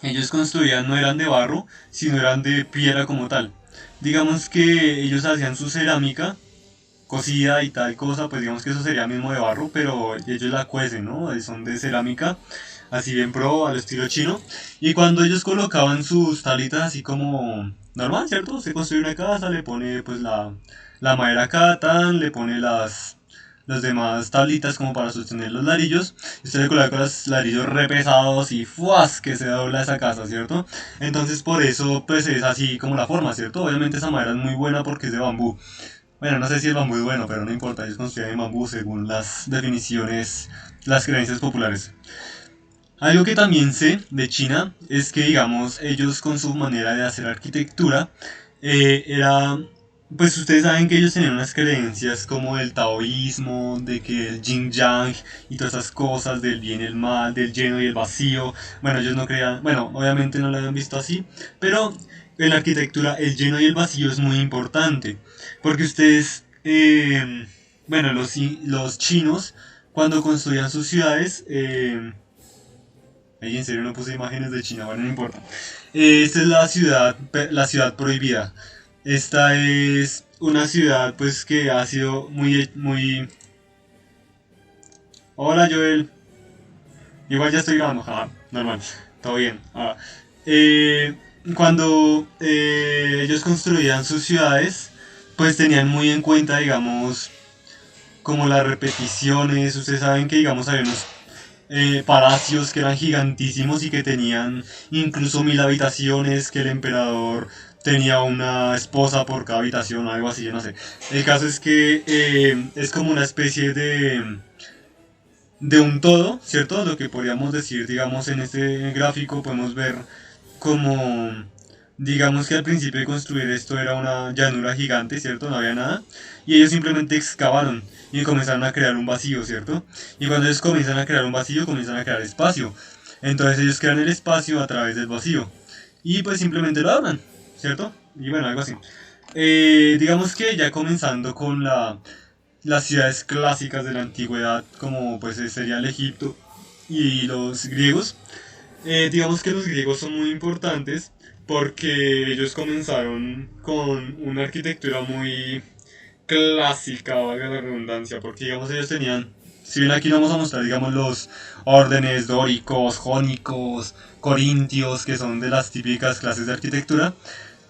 ellos construían no eran de barro, sino eran de piedra como tal. Digamos que ellos hacían su cerámica cocida y tal cosa, pues digamos que eso sería mismo de barro, pero ellos la cuecen, ¿no? Son de cerámica, así bien pro, al estilo chino. Y cuando ellos colocaban sus tablitas así como normal, ¿cierto? Se construye una casa, le pone pues la madera acá, tan, le pone las demás tablitas como para sostener los ladrillos. Y usted le coloca los ladrillos re pesados y ¡fuas! Que se dobla esa casa, ¿cierto? Entonces por eso pues es así como la forma, ¿cierto? Obviamente esa madera es muy buena porque es de bambú. Bueno, no sé si el bambú es bueno, pero no importa, ellos construyen en bambú según las definiciones, las creencias populares. Algo que también sé de China es que, digamos, ellos con su manera de hacer arquitectura, era, pues ustedes saben que ellos tenían unas creencias como el taoísmo, de que el yin yang y todas esas cosas, del bien y el mal, del lleno y el vacío. Bueno, ellos no creían, bueno, obviamente no lo habían visto así, pero en la arquitectura el lleno y el vacío es muy importante, porque ustedes, bueno, los chinos, cuando construían sus ciudades, ahí en serio no puse imágenes de China, bueno, no importa. Esta es la ciudad prohibida. Esta es una ciudad pues que ha sido muy... Hola Joel, igual ya estoy grabando, normal, todo bien. Eh, cuando ellos construían sus ciudades, pues tenían muy en cuenta, digamos, como las repeticiones. Ustedes saben que, digamos, había unos palacios que eran gigantísimos y que tenían incluso 1000 habitaciones, que el emperador tenía una esposa por cada habitación o algo así, yo no sé. El caso es que es como una especie de un todo, ¿cierto? Lo que podríamos decir, digamos, en este gráfico podemos ver como, digamos que al principio de construir esto era una llanura gigante, ¿cierto? No había nada. Y ellos simplemente excavaron y comenzaron a crear un vacío, ¿cierto? Y cuando ellos comienzan a crear un vacío, comienzan a crear espacio. Entonces ellos crean el espacio a través del vacío. Y pues simplemente lo hablan, ¿cierto? Y bueno, algo así. Digamos que ya comenzando con las ciudades clásicas de la antigüedad, como pues sería el Egipto y los griegos, digamos que los griegos son muy importantes porque ellos comenzaron con una arquitectura muy clásica, valga la redundancia, porque digamos ellos tenían, si bien aquí no vamos a mostrar, digamos, los órdenes dóricos, jónicos, corintios, que son de las típicas clases de arquitectura,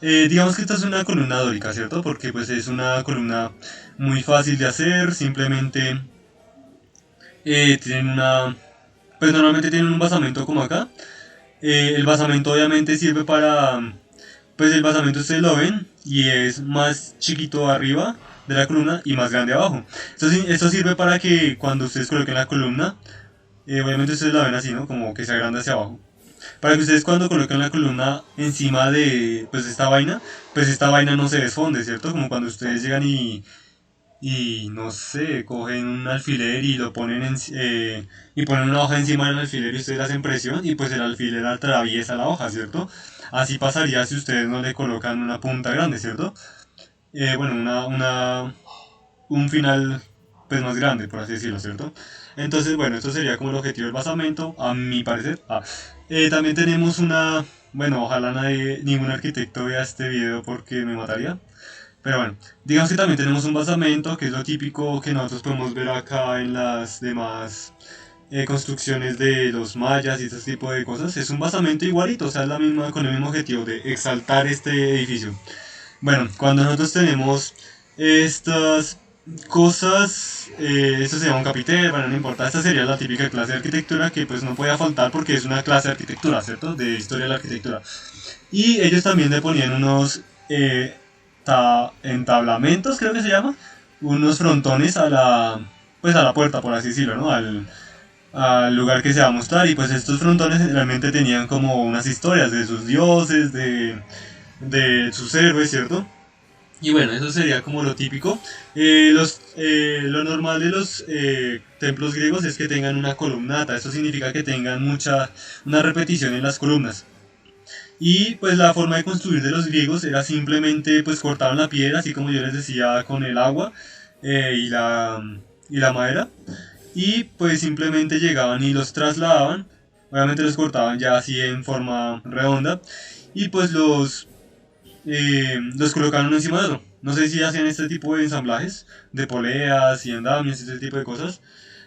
digamos que esta es una columna dórica, ¿cierto? Porque pues es una columna muy fácil de hacer, simplemente tienen pues normalmente tienen un basamento como acá. El basamento obviamente sirve para, pues el basamento ustedes lo ven y es más chiquito arriba de la columna y más grande abajo. Esto sirve para que cuando ustedes coloquen la columna, obviamente ustedes la ven así, ¿no? Como que se agranda hacia abajo. Para que ustedes cuando coloquen la columna encima de pues esta vaina no se desfonde, ¿cierto? Como cuando ustedes llegan y no sé, cogen un alfiler y lo ponen y ponen una hoja encima del alfiler y ustedes le hacen presión y pues el alfiler atraviesa la hoja, ¿cierto? Así pasaría si ustedes no le colocan una punta grande, ¿cierto? Bueno, un final pues más grande, por así decirlo, ¿cierto? Entonces, bueno, esto sería como el objetivo del basamento, a mi parecer. También tenemos bueno, ojalá ningún arquitecto vea este video porque me mataría. Pero bueno, digamos que también tenemos un basamento, que es lo típico que nosotros podemos ver acá en las demás construcciones de los mayas y este tipo de cosas. Es un basamento igualito, o sea, es la misma, con el mismo objetivo de exaltar este edificio. Bueno, cuando nosotros tenemos estas cosas, esto se llama un capitel, bueno, no importa, esta sería la típica clase de arquitectura que pues no puede faltar porque es una clase de arquitectura, ¿cierto? De historia de la arquitectura. Y ellos también le ponían unos entablamentos, creo que se llama, unos frontones pues a la puerta, por así decirlo, ¿no? Al lugar que se va a mostrar y pues estos frontones generalmente tenían como unas historias de sus dioses, de sus héroes, ¿cierto? Y bueno, eso sería como lo típico. Lo normal de los templos griegos es que tengan una columnata. Esto significa que tengan una repetición en las columnas. Y pues la forma de construir de los griegos era simplemente pues cortaban la piedra, así como yo les decía, con el agua y la madera. Y pues simplemente llegaban y los trasladaban. Obviamente los cortaban ya así en forma redonda. Y pues los colocaron uno encima de otro. No sé si hacían este tipo de ensamblajes de poleas y andamios y este tipo de cosas.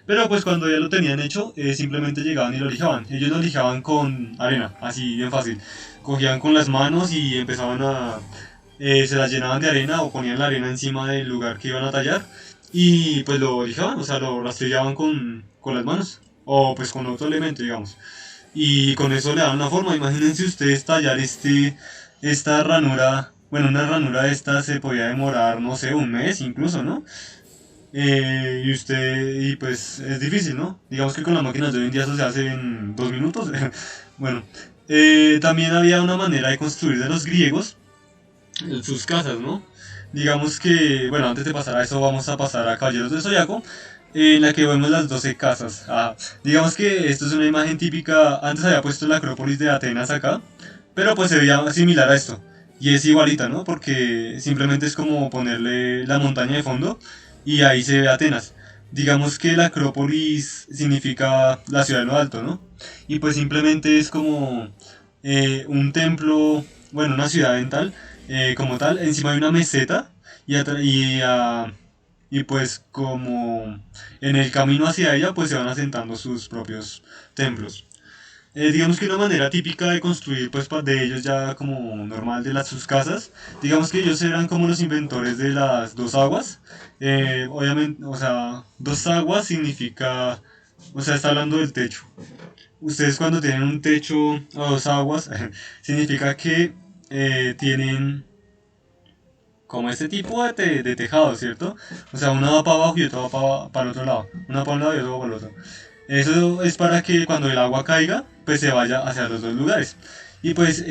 Pero pues cuando ya lo tenían hecho, simplemente llegaban y lo lijaban. Ellos lo lijaban con arena, así bien fácil. Cogían con las manos y empezaban se las llenaban de arena o ponían la arena encima del lugar que iban a tallar. Y pues lo lijaban, o sea, lo rastrillaban con las manos. O pues con otro elemento, digamos. Y con eso le daban una forma. Imagínense ustedes tallar esta ranura. Bueno, una ranura de esta se podía demorar, no sé, un mes incluso, ¿no? Y pues es difícil, ¿no? Digamos que con las máquinas de hoy en día eso se hace en 2 minutos. Bueno, también había una manera de construir de los griegos sus casas, ¿no? Digamos que, bueno, antes de pasar a eso vamos a pasar a Caballeros del Zodiaco, en la que vemos las 12 casas. Digamos que esto es una imagen típica, antes había puesto la Acrópolis de Atenas acá, pero pues se veía similar a esto. Y es igualita, ¿no? Porque simplemente es como ponerle la montaña de fondo y ahí se ve Atenas. Digamos que la Acrópolis significa la ciudad de lo alto, ¿no? Y pues simplemente es como un templo, bueno, una ciudad en tal, como tal, encima hay una meseta y pues como en el camino hacia ella pues se van asentando sus propios templos. Digamos que una manera típica de construir pues de ellos ya como normal de sus casas, digamos que ellos eran como los inventores de las dos aguas. Obviamente, o sea, dos aguas significa, o sea, está hablando del techo. Ustedes cuando tienen un techo a dos aguas, significa que tienen como este tipo de tejado, ¿cierto? O sea, una va para abajo y otra va para el otro lado. Una para un lado y otra va para el otro. Eso es para que cuando el agua caiga, pues se vaya hacia los dos lugares. Y pues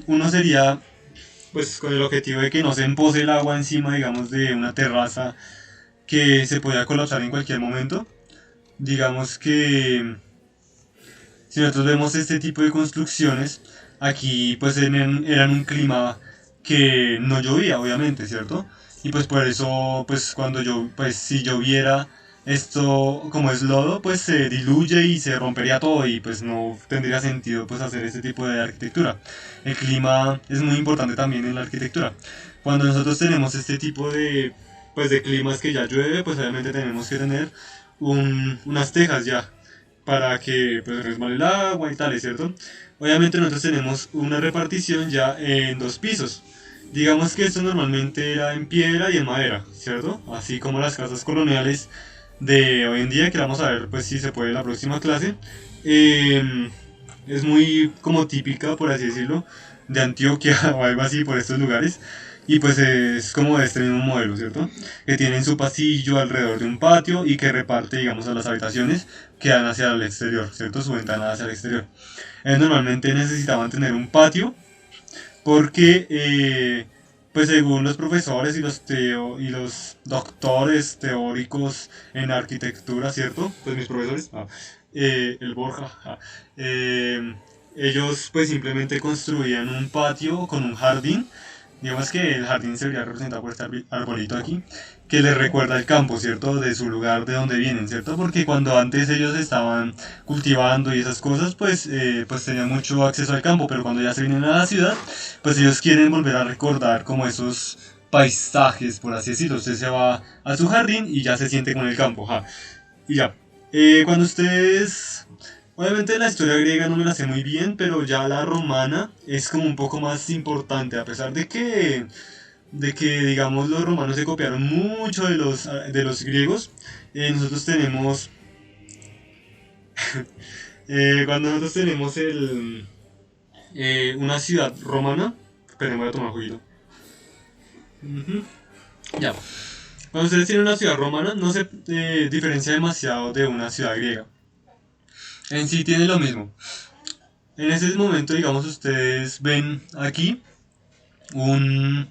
uno sería, pues con el objetivo de que no se empose el agua encima, digamos, de una terraza que se podía colapsar en cualquier momento. Digamos que si nosotros vemos este tipo de construcciones, aquí pues eran un clima que no llovía, obviamente, ¿cierto? Y pues por eso, pues pues si lloviera esto como es lodo, pues se diluye y se rompería todo y pues no tendría sentido pues hacer este tipo de arquitectura. El clima es muy importante también en la arquitectura. Cuando nosotros tenemos este tipo de climas que ya llueve, pues obviamente tenemos que tener unas tejas ya para que pues resbale el agua y tal, ¿cierto? Obviamente nosotros tenemos una repartición ya en dos pisos. Digamos que esto normalmente era en piedra y en madera, ¿cierto? Así como las casas coloniales de hoy en día, que vamos a ver pues si se puede en la próxima clase. Eh, es muy como típica, por así decirlo, de Antioquia o algo así por estos lugares. Y pues es como de este mismo modelo, ¿cierto? Que tienen su pasillo alrededor de un patio y que reparte, digamos, a las habitaciones que dan hacia el exterior, ¿cierto? Su ventana hacia el exterior. Normalmente necesitaban tener un patio porque, pues según los profesores y y los doctores teóricos en arquitectura, ¿cierto? Pues mis profesores, el Borja, ellos pues simplemente construían un patio con un jardín. Digamos que el jardín se vería representado por este arbolito aquí, que les recuerda el campo, ¿cierto? De su lugar, de donde vienen, ¿cierto? Porque cuando antes ellos estaban cultivando y esas cosas, pues tenían mucho acceso al campo, pero cuando ya se vienen a la ciudad, pues ellos quieren volver a recordar como esos paisajes, por así decirlo. Usted se va a su jardín y ya se siente con el campo, ja. Y ya. Cuando ustedes... Obviamente la historia griega no me la sé muy bien, pero ya la romana es como un poco más importante, a pesar de que digamos los romanos se copiaron mucho de los griegos. Nosotros tenemos, cuando nosotros tenemos una ciudad romana, esperen, voy a tomar juguito. Ujú. Ya, cuando ustedes tienen una ciudad romana, no se diferencia demasiado de una ciudad griega. En sí tiene lo mismo. En ese momento, digamos, ustedes ven aquí un,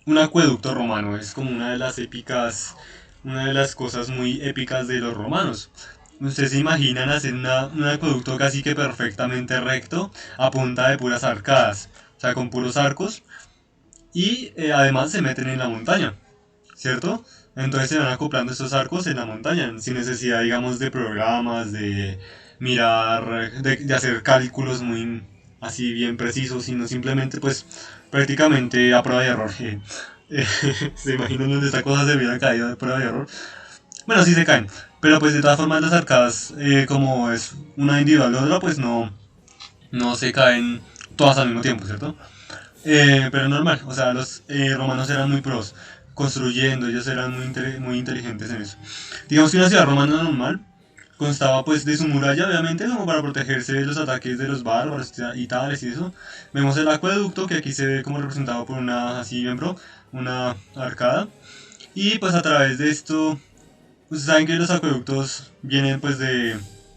un acueducto romano. Es como una de las cosas muy épicas de los romanos. Ustedes se imaginan hacer un acueducto casi que perfectamente recto a punta de puras arcadas, o sea, con puros arcos, y además se meten en la montaña, ¿cierto? Entonces se van acoplando estos arcos en la montaña, sin necesidad, digamos, de programas, de mirar, de hacer cálculos muy así bien precisos, sino simplemente, pues, prácticamente a prueba y error. Se imaginan donde esta cosa se hubiera caído de prueba y error. Bueno, sí se caen, pero pues de todas formas las arcadas, como es una individual de otra, pues no se caen todas al mismo tiempo, ¿cierto? Pero normal, o sea, los romanos eran muy pros construyendo, ellos eran muy inteligentes en eso. Digamos que una ciudad romana normal constaba pues de su muralla, obviamente, como para protegerse de los ataques de los bárbaros y tales y eso. Vemos el acueducto, que aquí se ve como representado por una, así bien pro, una arcada. Y pues a través de esto, pues saben que los acueductos vienen pues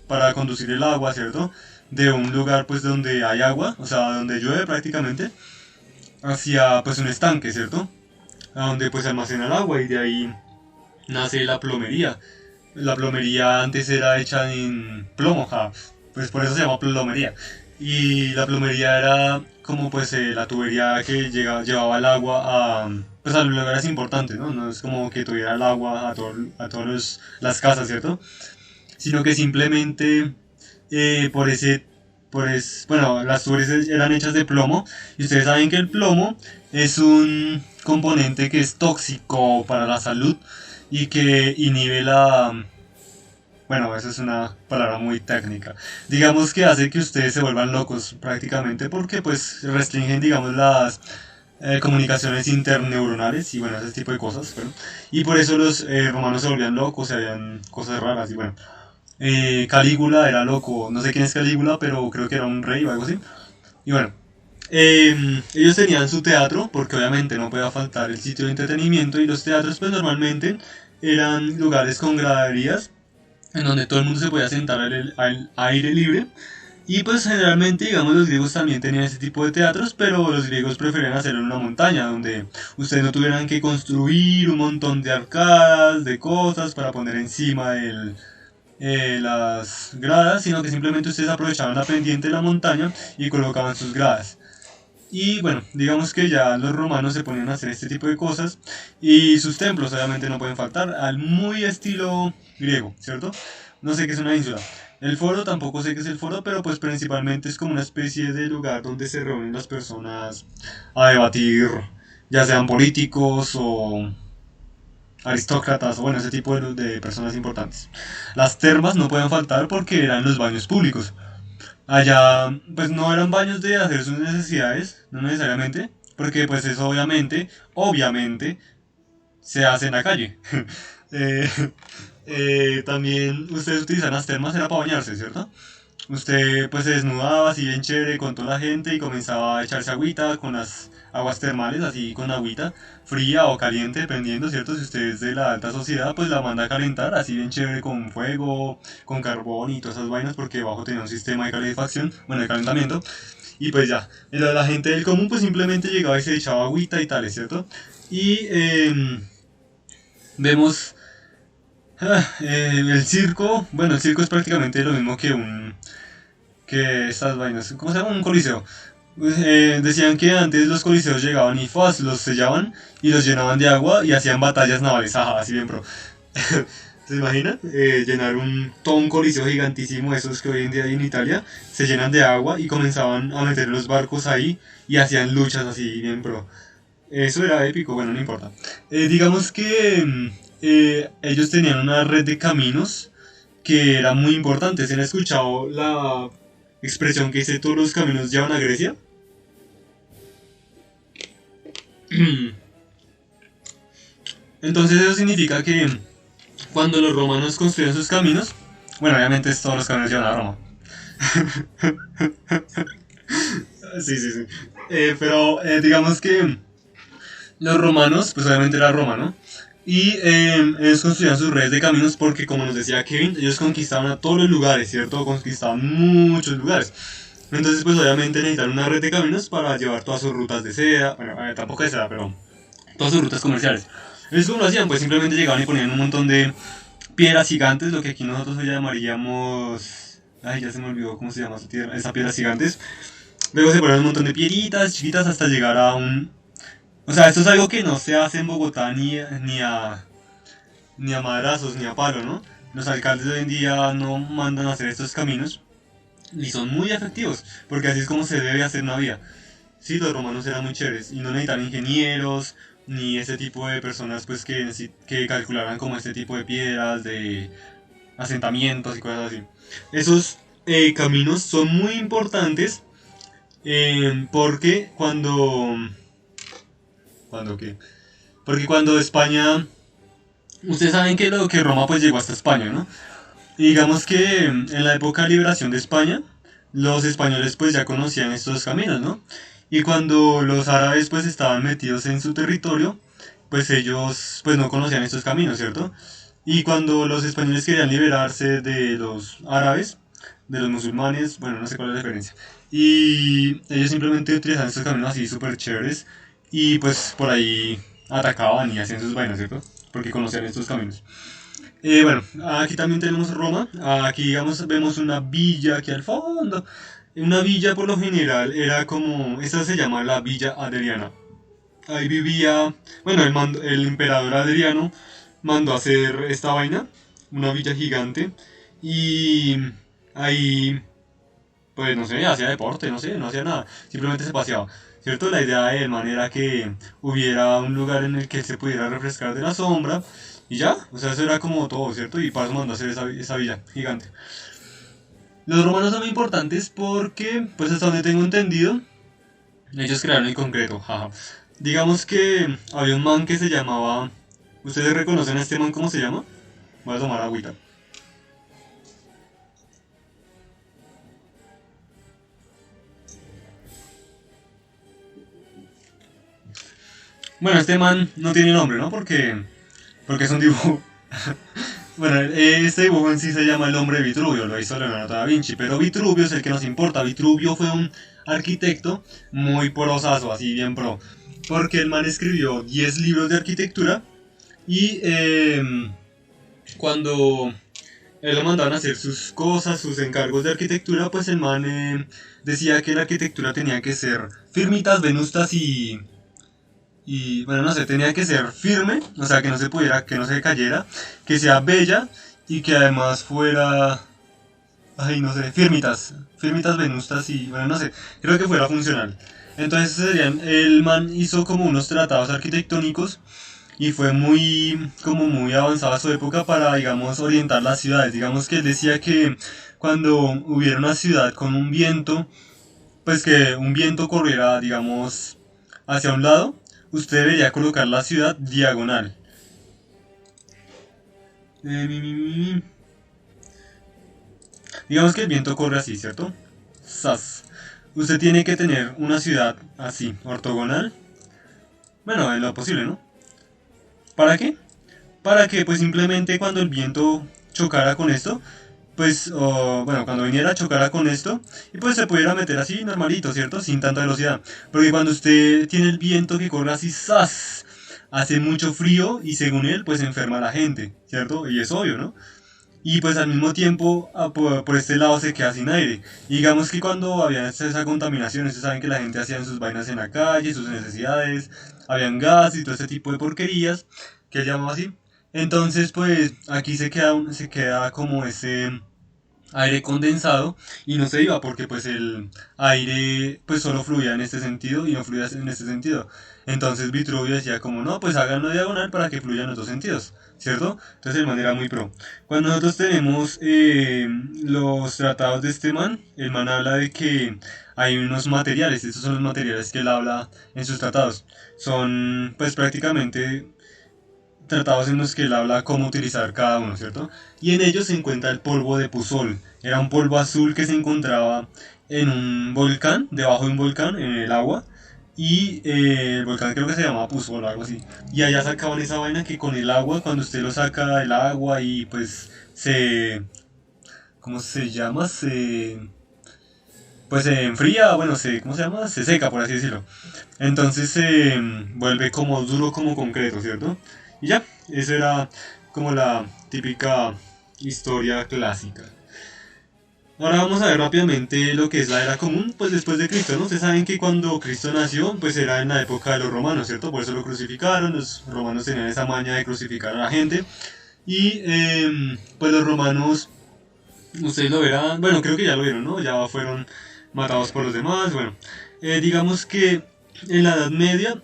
para conducir el agua, ¿cierto? De un lugar pues donde hay agua, o sea, donde llueve prácticamente, hacia pues un estanque, ¿cierto? A donde pues se almacena el agua y de ahí nace la plomería. La plomería antes era hecha en plomo, ja, pues por eso se llama plomería. Y la plomería era como pues la tubería que llevaba el agua pues a los lugares importantes, ¿no? No es como que tuviera el agua a todas las casas, ¿cierto? Sino que simplemente bueno, las tuberías eran hechas de plomo y ustedes saben que el plomo es un componente que es tóxico para la salud y que inhibe bueno, eso es una palabra muy técnica. Digamos que hace que ustedes se vuelvan locos prácticamente porque pues restringen, digamos, las comunicaciones interneuronales y bueno, ese tipo de cosas. Bueno. Y por eso los romanos se volvían locos, se habían cosas raras y bueno. Calígula era loco, no sé quién es Calígula, pero creo que era un rey o algo así. Y bueno, ellos tenían su teatro, porque obviamente no podía faltar el sitio de entretenimiento, y los teatros pues normalmente eran lugares con graderías, en donde todo el mundo se podía sentar al aire libre. Y pues generalmente, digamos, los griegos también tenían ese tipo de teatros, pero los griegos preferían hacerlo en una montaña, donde ustedes no tuvieran que construir un montón de arcadas, de cosas para poner encima las gradas, sino que simplemente ustedes aprovechaban la pendiente de la montaña y colocaban sus gradas. Y bueno, digamos que ya los romanos se ponían a hacer este tipo de cosas y sus templos obviamente no pueden faltar, al muy estilo griego, ¿cierto? No sé qué es una ínsula. El foro tampoco sé qué es el foro, pero pues principalmente es como una especie de lugar donde se reúnen las personas a debatir, ya sean políticos o aristócratas o bueno, ese tipo de personas importantes. Las termas no pueden faltar porque eran los baños públicos. Allá pues no eran baños de hacer sus necesidades, no necesariamente, porque pues eso obviamente se hace en la calle. Eh, También ustedes utilizan las termas, era para bañarse, ¿cierto? Usted pues se desnudaba así bien chévere con toda la gente y comenzaba a echarse agüita con las aguas termales, así con agüita fría o caliente, dependiendo, ¿cierto? Si usted es de la alta sociedad, pues la manda a calentar, así bien chévere con fuego, con carbón y todas esas vainas, porque debajo tenía un sistema de calefacción, bueno, de calentamiento, y pues ya, la gente del común pues simplemente llegaba y se echaba agüita y tales, ¿cierto? Y vemos el circo, bueno, el circo es prácticamente lo mismo que estas vainas, ¿cómo se llama? Un coliseo. Decían que antes los coliseos llegaban y ¡fas! Los sellaban y los llenaban de agua y hacían batallas navales, ajá, así bien pro. ¿Se imaginan? Llenar todo un coliseo gigantísimo, esos que hoy en día hay en Italia, se llenan de agua y comenzaban a meter los barcos ahí y hacían luchas así bien pro. Eso era épico, bueno, no importa. Digamos que ellos tenían una red de caminos que era muy importante. ¿Se han escuchado la expresión que dice todos los caminos llevan a Grecia? Entonces eso significa que cuando los romanos construían sus caminos, bueno, obviamente todos los caminos llevan a Roma. Sí, sí, sí. Pero digamos que los romanos, pues obviamente era Roma, ¿no? Y ellos construían sus redes de caminos porque, como nos decía Kevin, ellos conquistaban a todos los lugares, ¿cierto? Conquistaban muchos lugares. Entonces, pues obviamente necesitan una red de caminos para llevar todas sus rutas de seda, bueno, tampoco de seda, pero todas sus rutas comerciales. Ellos como lo hacían, pues simplemente llegaban y ponían un montón de piedras gigantes, lo que aquí nosotros hoy llamaríamos... Ay, ya se me olvidó cómo se llama esa tierra, esas piedras gigantes. Luego se ponían un montón de piedritas chiquitas hasta llegar a un... O sea, esto es algo que no se hace en Bogotá ni a madrazos, ni a palo, ¿no? Los alcaldes de hoy en día no mandan a hacer estos caminos y son muy efectivos, porque así es como se debe hacer una vía. Sí, los romanos eran muy chéveres y no necesitaban ingenieros ni ese tipo de personas pues que calcularan como este tipo de piedras, de asentamientos y cosas así. Esos caminos son muy importantes porque ¿Cuándo qué? Porque cuando España... Ustedes saben que lo que Roma pues llegó hasta España, ¿no? Y digamos que en la época de liberación de España, los españoles pues ya conocían estos caminos, ¿no? Y cuando los árabes pues estaban metidos en su territorio, pues ellos pues no conocían estos caminos, ¿cierto? Y cuando los españoles querían liberarse de los árabes, de los musulmanes, bueno, no sé cuál es la diferencia, y ellos simplemente utilizaban estos caminos así súper chéveres y pues por ahí atacaban y hacían sus vainas, ¿cierto? Porque conocían estos caminos. Bueno, aquí también tenemos Roma. Aquí, digamos, vemos una villa aquí al fondo. Una villa por lo general era como, esta se llama la Villa Adriana. Ahí vivía, bueno, el emperador Adriano mandó a hacer esta vaina, una villa gigante. Y ahí, pues no sé, hacía deporte, no sé, no hacía nada. Simplemente se paseaba. ¿Cierto? La idea de él man era que hubiera un lugar en el que se pudiera refrescar de la sombra y ya, o sea, eso era como todo, ¿cierto? Y para eso mandó a hacer esa villa gigante. Los romanos son muy importantes porque, pues hasta donde tengo entendido, ellos crearon el concreto, jaja. Digamos que había un man que se llamaba... ¿Ustedes reconocen a este man cómo se llama? Voy a tomar agüita. Bueno, este man no tiene nombre, ¿no? Porque es un dibujo. Bueno, este dibujo en sí se llama El hombre de Vitruvio, lo hizo Leonardo da Vinci, pero Vitruvio es el que nos importa. Vitruvio fue un arquitecto muy prosazo, así bien pro, porque el man escribió 10 libros de arquitectura y cuando él lo mandaban a hacer sus cosas, sus encargos de arquitectura, pues el man decía que la arquitectura tenía que ser firmitas, venustas y bueno, no sé, tenía que ser firme, o sea, que no se pudiera, que no se cayera, que sea bella y que además fuera, ay, no sé, firmitas venustas y bueno, no sé, creo que fuera funcional. Entonces serían, el man hizo como unos tratados arquitectónicos y fue muy, como muy avanzada su época para, digamos, orientar las ciudades. Digamos que él decía que cuando hubiera una ciudad con un viento, pues que un viento corriera, digamos, hacia un lado, usted debería colocar la ciudad diagonal. Mi. Digamos que el viento corre así, ¿cierto? Sas. Usted tiene que tener una ciudad así, ortogonal. Bueno, en lo posible, ¿no? ¿Para qué? Para que pues simplemente cuando el viento chocara con esto, pues, bueno, cuando viniera chocara con esto, y pues se pudiera meter así normalito, ¿cierto? Sin tanta velocidad. Porque cuando usted tiene el viento que corre así, ¡zas! Hace mucho frío y según él, pues enferma a la gente, ¿cierto? Y es obvio, ¿no? Y pues al mismo tiempo por este lado se queda sin aire. Y digamos que cuando había esa contaminación, ustedes saben que la gente hacía sus vainas en la calle, sus necesidades, habían gas y todo ese tipo de porquerías, que llamamos así. Entonces pues aquí se queda como ese aire condensado y no se iba porque pues el aire pues solo fluía en este sentido y no fluía en este sentido. Entonces Vitruvio decía como no, pues háganlo diagonal para que fluya en los dos sentidos, ¿cierto? Entonces el man era muy pro. Cuando nosotros tenemos los tratados de este man, el man habla de que hay unos materiales, estos son los materiales que él habla en sus tratados. Son pues prácticamente tratados en los que él habla cómo utilizar cada uno, ¿cierto? Y en ellos se encuentra el polvo de Pusol. Era un polvo azul que se encontraba en un volcán, debajo de un volcán, en el agua. Y el volcán creo que se llamaba Pusol o algo así. Y allá sacaban esa vaina que con el agua, cuando usted lo saca del agua y pues se... ¿Cómo se llama? Pues se enfría, bueno, ¿cómo se llama? Se seca, por así decirlo. Entonces se vuelve como duro como concreto, ¿cierto? Y ya, eso era como la típica historia clásica. Ahora vamos a ver rápidamente lo que es la era común, pues después de Cristo, ¿no? Ustedes saben que cuando Cristo nació, pues era en la época de los romanos, ¿cierto? Por eso lo crucificaron, los romanos tenían esa maña de crucificar a la gente. Y pues los romanos, ustedes lo verán, bueno, creo que ya lo vieron, ¿no? Ya fueron matados por los demás, bueno. Digamos que en la Edad Media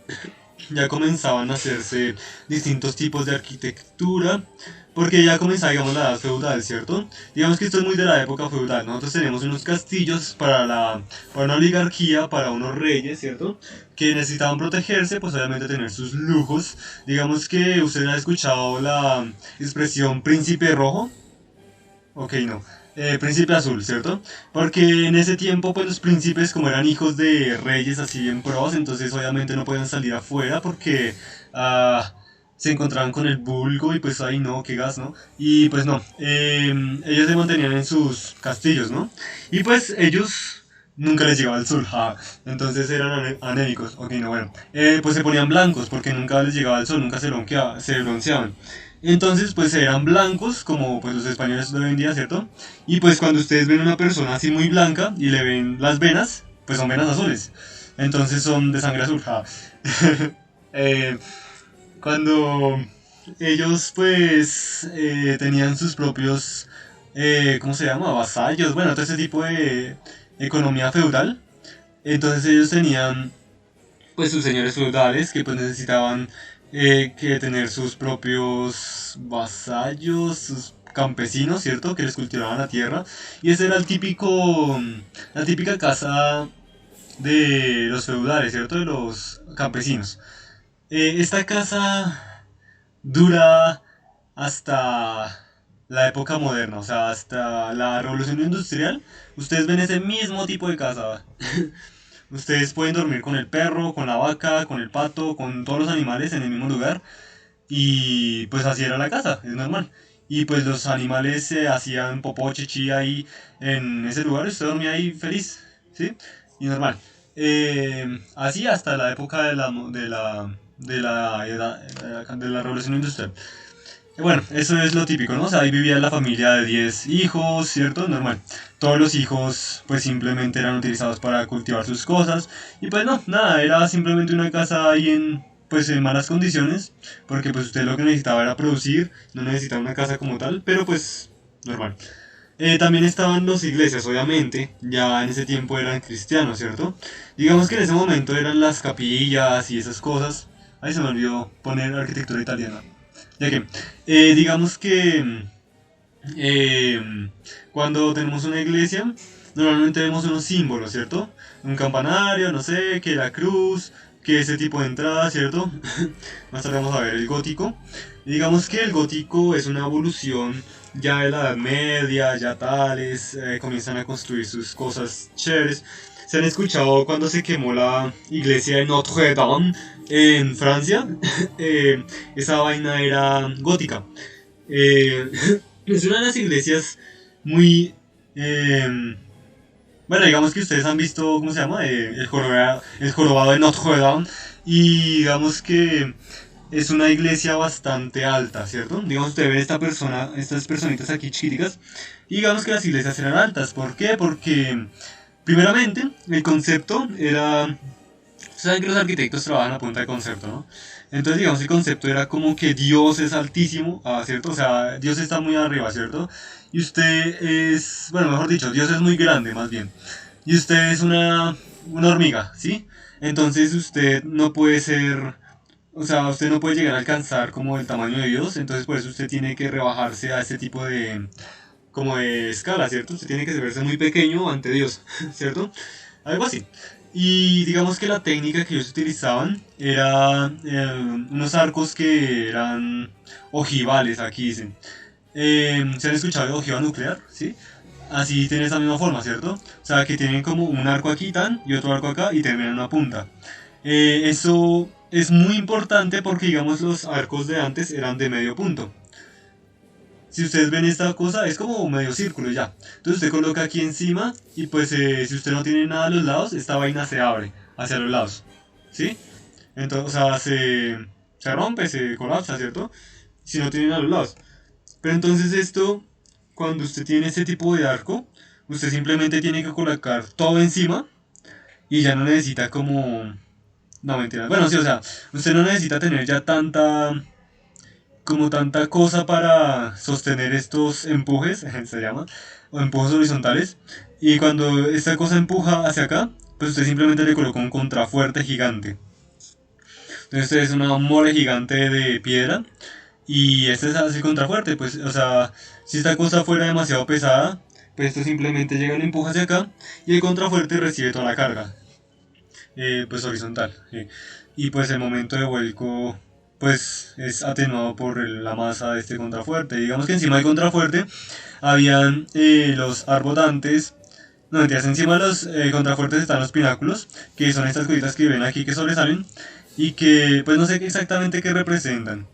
ya comenzaban a hacerse distintos tipos de arquitectura, porque ya comenzaba, digamos, la edad feudal, ¿cierto? Digamos que esto es muy de la época feudal. Nosotros tenemos unos castillos para una oligarquía, para unos reyes, ¿cierto? Que necesitaban protegerse, pues obviamente tener sus lujos. Digamos que usted ha escuchado la expresión príncipe rojo. Ok, no. Príncipe azul, ¿cierto? Porque en ese tiempo, pues los príncipes, como eran hijos de reyes así bien pros, entonces obviamente no podían salir afuera porque ah, se encontraban con el vulgo y pues ahí no, qué gas, ¿no? Y pues no, ellos se mantenían en sus castillos, ¿no? Y pues ellos nunca les llegaba el sol, ja. Entonces eran anémicos, ok, no, bueno. Pues se ponían blancos porque nunca les llegaba el sol, nunca se bronceaban. Entonces, pues eran blancos, como pues los españoles de hoy en día, ¿cierto? Y pues cuando ustedes ven una persona así muy blanca y le ven las venas, pues son venas azules. Entonces son de sangre azul. Ja. Eh, Cuando ellos pues tenían sus propios, ¿cómo se llama? Vasallos, bueno, todo ese tipo de economía feudal. Entonces ellos tenían pues sus señores feudales que pues necesitaban que tener sus propios vasallos, sus campesinos, ¿cierto? Que les cultivaban la tierra. Y ese era la típica casa de los feudales, ¿cierto? De los campesinos. Esta casa dura hasta la época moderna, o sea, hasta la revolución industrial. Ustedes ven ese mismo tipo de casa. Ustedes pueden dormir con el perro, con la vaca, con el pato, con todos los animales en el mismo lugar. Y pues así era la casa, es normal. Y pues los animales se hacían popó, chichi ahí en ese lugar y usted dormía ahí feliz, ¿sí? Y normal. Así hasta la época de la revolución industrial. Bueno, eso es lo típico, ¿no? O sea, ahí vivía la familia de 10 hijos, ¿cierto? Normal. Todos los hijos, pues simplemente eran utilizados para cultivar sus cosas. Y pues no, nada, era simplemente una casa ahí pues en malas condiciones. Porque pues usted lo que necesitaba era producir, no necesitaba una casa como tal, pero pues normal. También estaban las iglesias, obviamente, ya en ese tiempo eran cristianos, ¿cierto? Digamos que en ese momento eran las capillas y esas cosas. Ahí se me olvidó poner arquitectura italiana. Ya que, digamos que cuando tenemos una iglesia, normalmente vemos unos símbolos, ¿cierto? Un campanario, no sé, que la cruz, que ese tipo de entrada, ¿cierto? Más tarde vamos a ver el gótico. Digamos que el gótico es una evolución ya de la Edad Media, ya tales, comienzan a construir sus cosas chéveres. ¿Se han escuchado cuando se quemó la iglesia de Notre Dame en Francia? Esa vaina era gótica. Eh, es una de las iglesias muy... eh, bueno, digamos que ustedes han visto, ¿cómo se llama? El jorobado de Notre Dame. Y digamos que es una iglesia bastante alta, ¿cierto? Digamos, ustedes ven estas personitas aquí chiquiticas. Y digamos que las iglesias eran altas. ¿Por qué? Porque, primeramente, el concepto era... Saben que los arquitectos trabajan a punta de concepto, ¿no? Entonces, digamos, el concepto era como que Dios es altísimo, ¿cierto? O sea, Dios está muy arriba, ¿cierto? Y usted es, bueno, mejor dicho, Dios es muy grande, más bien. Y usted es una hormiga, ¿sí? Entonces usted no puede ser, o sea, usted no puede llegar a alcanzar como el tamaño de Dios, entonces por eso usted tiene que rebajarse a este tipo de, como de escala, ¿cierto? Usted tiene que verse muy pequeño ante Dios, ¿cierto? Algo así. Y digamos que la técnica que ellos utilizaban era unos arcos que eran ojivales, aquí dicen. ¿Se han escuchado de ojiva nuclear? ¿Sí? Así tiene esa misma forma, ¿cierto? O sea, que tienen como un arco aquí tan y otro arco acá y terminan en una punta. Eso es muy importante porque, digamos, los arcos de antes eran de medio punto. Si ustedes ven esta cosa, es como medio círculo ya. Entonces usted coloca aquí encima y pues si usted no tiene nada a los lados, esta vaina se abre hacia los lados. ¿Sí? Entonces, o sea, se rompe, se colapsa, ¿cierto? Si no tiene nada a los lados. Pero entonces esto, cuando usted tiene este tipo de arco, usted simplemente tiene que colocar todo encima y ya no necesita como... No, mentira. Bueno, sí, o sea, usted no necesita tener ya tanta cosa para sostener estos empujes, se llama, o empujos horizontales. Y cuando esta cosa empuja hacia acá, pues usted simplemente le coloca un contrafuerte gigante. Entonces este es una mole gigante de piedra y este es así contrafuerte, pues, o sea, si esta cosa fuera demasiado pesada, pues esto simplemente llega y lo empuja hacia acá y el contrafuerte recibe toda la carga, pues horizontal. Y pues el momento de vuelco, pues es atenuado por la masa de este contrafuerte. Digamos que encima del contrafuerte habían los arbotantes. No, mentiras, encima de los contrafuertes están los pináculos, que son estas cositas que ven aquí que sobresalen y que pues no sé exactamente qué representan.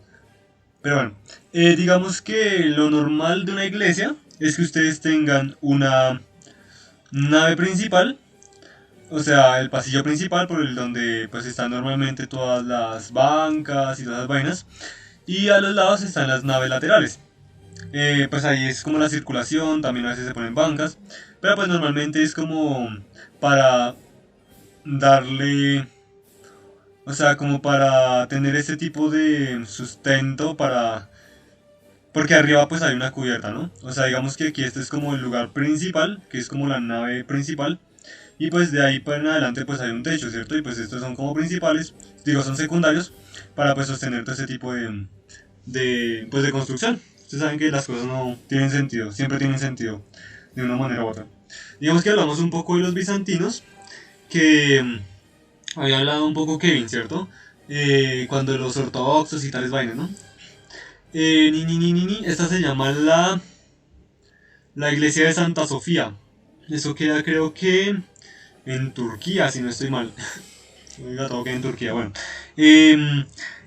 Pero bueno, digamos que lo normal de una iglesia es que ustedes tengan una nave principal, o sea, el pasillo principal por el donde pues están normalmente todas las bancas y todas las vainas, y a los lados están las naves laterales. Pues ahí es como la circulación, también a veces se ponen bancas, pero pues normalmente es como para darle, o sea, como para tener ese tipo de sustento para... Porque arriba pues hay una cubierta, ¿no? O sea, digamos que aquí este es como el lugar principal, que es como la nave principal, y pues de ahí para en adelante pues hay un techo, ¿cierto? Y pues estos son como principales, digo, son secundarios, para pues sostener todo ese tipo pues de construcción. Ustedes saben que las cosas no tienen sentido, siempre tienen sentido, de una manera u otra. Digamos que hablamos un poco de los bizantinos, que había hablado un poco Kevin, ¿cierto? Cuando los ortodoxos y tales vainas, ¿no? Esta se llama la iglesia de Santa Sofía. Eso queda creo que en Turquía, si no estoy mal. Oiga, todo queda en Turquía, bueno.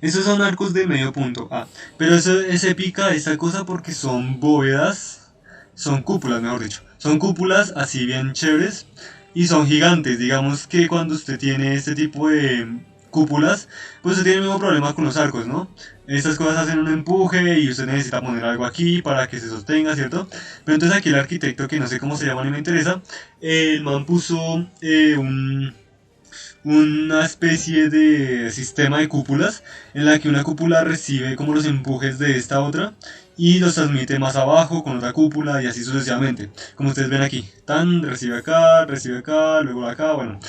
Esos son arcos de medio punto. Pero eso es épica esa cosa porque son bóvedas, son cúpulas, mejor dicho. Son cúpulas así bien chéveres y son gigantes. Digamos que cuando usted tiene este tipo de cúpulas, pues usted tiene el mismo problema con los arcos, ¿no? Estas cosas hacen un empuje y usted necesita poner algo aquí para que se sostenga, ¿cierto? Pero entonces aquí el arquitecto, que no sé cómo se llama ni me interesa, el man puso una especie de sistema de cúpulas en la que una cúpula recibe como los empujes de esta otra y los transmite más abajo con otra cúpula y así sucesivamente. Como ustedes ven aquí, tan recibe acá, luego acá, bueno.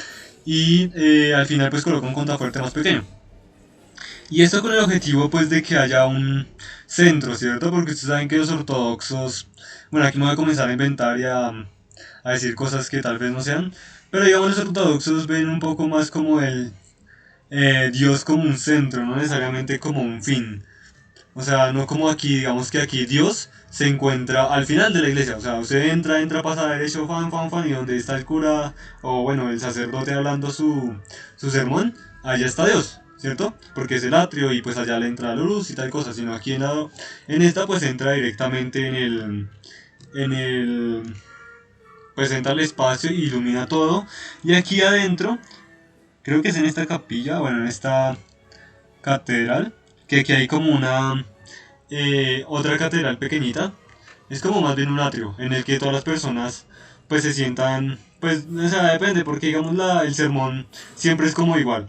Y al final pues coloca un contrafuerte más pequeño. Y esto con el objetivo pues de que haya un centro, ¿cierto? Porque ustedes saben que los ortodoxos, bueno, aquí me voy a comenzar a inventar y a decir cosas que tal vez no sean, pero digamos los ortodoxos ven un poco más como Dios como un centro, no necesariamente como un fin. O sea, no como aquí, digamos que aquí Dios se encuentra al final de la iglesia. O sea, usted entra, pasa derecho, fan, fan, fan, y donde está el cura, o bueno, el sacerdote hablando su sermón, allá está Dios, ¿cierto? Porque es el atrio y pues allá le entra la luz y tal cosa. Sino aquí en esta pues entra directamente en el, pues entra al espacio y ilumina todo. Y aquí adentro, creo que es en esta capilla, bueno, en esta catedral, que aquí hay como una otra catedral pequeñita. Es como más bien un atrio en el que todas las personas pues se sientan, pues, o sea, depende, porque digamos el sermón siempre es como igual.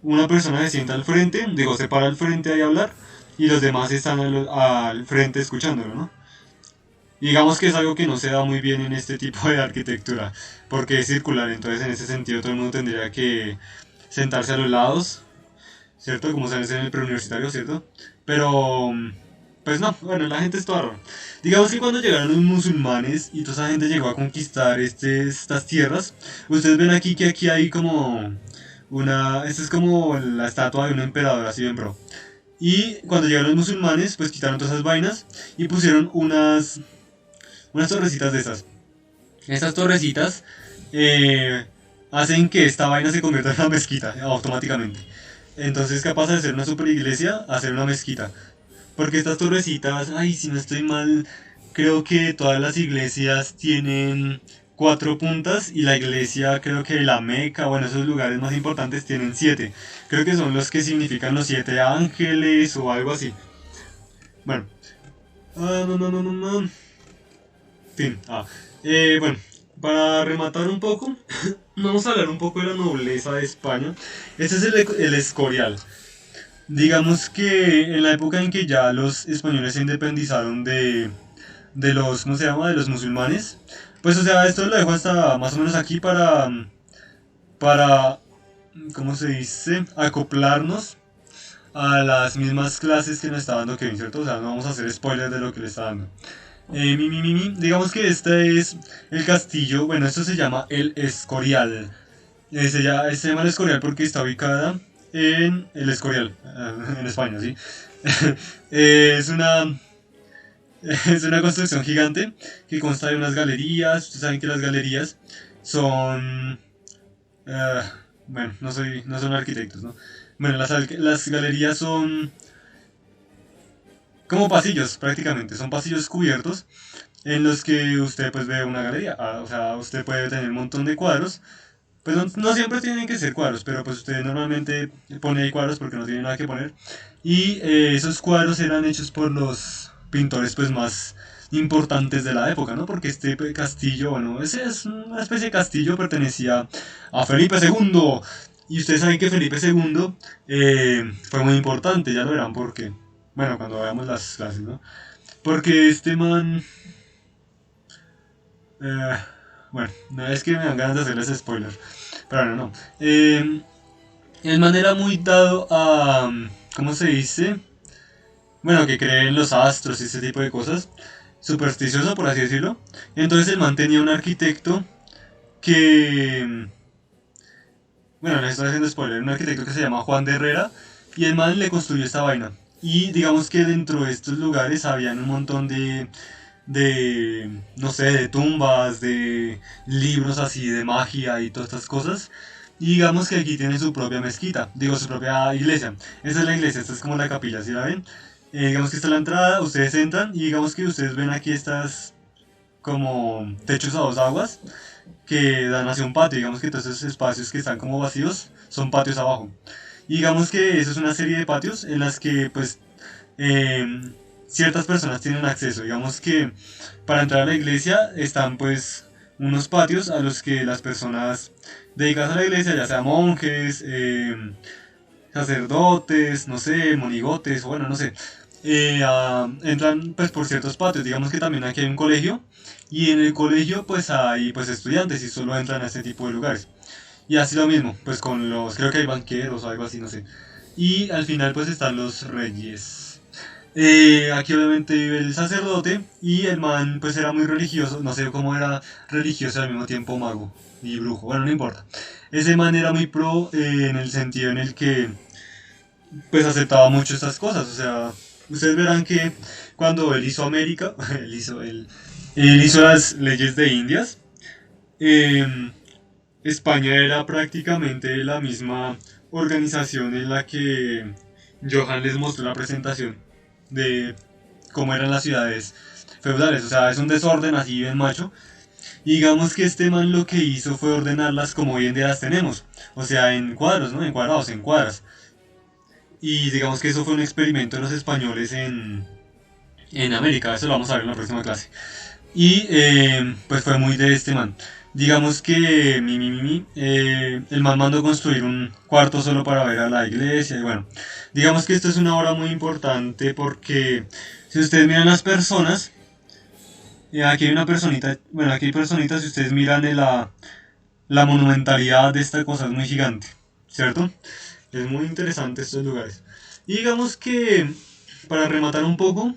Una persona se sienta al frente, digo, se para al frente ahí a hablar y los demás están al frente escuchándolo, ¿no? Y digamos que es algo que no se da muy bien en este tipo de arquitectura, porque es circular, entonces en ese sentido todo el mundo tendría que sentarse a los lados, ¿cierto? Como se hace en el preuniversitario, ¿cierto? Pero, pues no, bueno, la gente es toda rara. Digamos que cuando llegaron los musulmanes y toda esa gente llegó a conquistar estas tierras, ustedes ven aquí que aquí hay como esta es como la estatua de un emperador, así bien pro. Y cuando llegaron los musulmanes, pues quitaron todas esas vainas y pusieron unas torrecitas de esas. Estas torrecitas eh, hacen que esta vaina se convierta en una mezquita automáticamente. Entonces, capaz de hacer una super iglesia, hacer una mezquita. Porque estas torrecitas, ay, si no estoy mal, creo que todas las iglesias tienen cuatro puntas y la iglesia, creo que la Meca, bueno, esos lugares más importantes tienen siete. Creo que son los que significan los siete ángeles o algo así. Bueno, no, no, no, no, no. Fin, bueno, para rematar un poco, vamos a hablar un poco de la nobleza de España. Este es el Escorial. Digamos que en la época en que ya los españoles se independizaron de los, ¿cómo se llama? De los musulmanes. Pues o sea, esto lo dejo hasta más o menos aquí para, ¿cómo se dice? Acoplarnos a las mismas clases que nos está dando Kevin, ¿cierto? O sea, no vamos a hacer spoilers de lo que le está dando. Digamos que este es el castillo, bueno, esto se llama el Escorial. Se llama el Escorial porque está ubicada en el Escorial, en España, ¿sí? Es una, es una construcción gigante que consta de unas galerías. Ustedes saben que las galerías son... eh, bueno, no son arquitectos, ¿no? Bueno, las galerías son como pasillos prácticamente, son pasillos cubiertos en los que usted pues ve una galería. O sea, usted puede tener un montón de cuadros. Pues no siempre tienen que ser cuadros, pero pues usted normalmente pone ahí cuadros porque no tiene nada que poner. Y esos cuadros eran hechos por los pintores pues más importantes de la época, ¿no? Porque este castillo, bueno, ese es una especie de castillo, pertenecía a Felipe II. Y ustedes saben que Felipe II fue muy importante, ya lo verán porque, bueno, cuando veamos las clases, ¿no? Porque este man, eh, bueno, no es que me dan ganas de hacerles spoiler. Pero no, no. El man era muy dado a... ¿Cómo se dice? Bueno, que cree en los astros y ese tipo de cosas. Supersticioso, por así decirlo. Entonces el man tenía un arquitecto que... Bueno, les estoy haciendo spoiler. Un arquitecto que se llama Juan de Herrera. Y el man le construyó esta vaina. Y digamos que dentro de estos lugares habían un montón no sé, de tumbas, de libros así de magia y todas estas cosas. Y digamos que aquí tiene su propia mezquita, digo su propia iglesia. Esta es la iglesia, esta es como la capilla, ¿sí la ven? Digamos que esta es la entrada, ustedes entran y digamos que ustedes ven aquí estas como techos a dos aguas que dan hacia un patio. Digamos que todos esos espacios que están como vacíos son patios abajo. Y digamos que eso es una serie de patios en las que pues eh, ciertas personas tienen acceso. Digamos que para entrar a la iglesia están pues unos patios a los que las personas dedicadas a la iglesia, ya sea monjes, sacerdotes, no sé, monigotes, bueno, no sé, entran pues por ciertos patios. Digamos que también aquí hay un colegio y en el colegio pues hay pues estudiantes y solo entran a este tipo de lugares. Y así lo mismo, pues con creo que hay banqueros o algo así, no sé. Y al final pues están los reyes. Aquí obviamente vive el sacerdote y el man pues era muy religioso, no sé cómo era religioso y al mismo tiempo mago y brujo, bueno, no importa. Ese man era muy pro en el sentido en el que pues aceptaba mucho estas cosas, o sea, ustedes verán que cuando él hizo América, él hizo las leyes de Indias, eh, España era prácticamente la misma organización en la que Johan les mostró la presentación de cómo eran las ciudades feudales. O sea, es un desorden así bien macho. Y digamos que este man lo que hizo fue ordenarlas como hoy en día las tenemos. O sea, en cuadros, ¿no? En cuadrados, en cuadras. Y digamos que eso fue un experimento de los españoles en América. Eso lo vamos a ver en la próxima clase. Y pues fue muy de este man. Digamos que el man mandó construir un cuarto solo para ver a la iglesia. Y bueno, digamos que esto es una obra muy importante porque si ustedes miran las personas, aquí hay una personita, bueno, aquí hay personitas, si ustedes miran la monumentalidad de esta cosa es muy gigante, ¿cierto? Es muy interesante estos lugares. Y digamos que, para rematar un poco,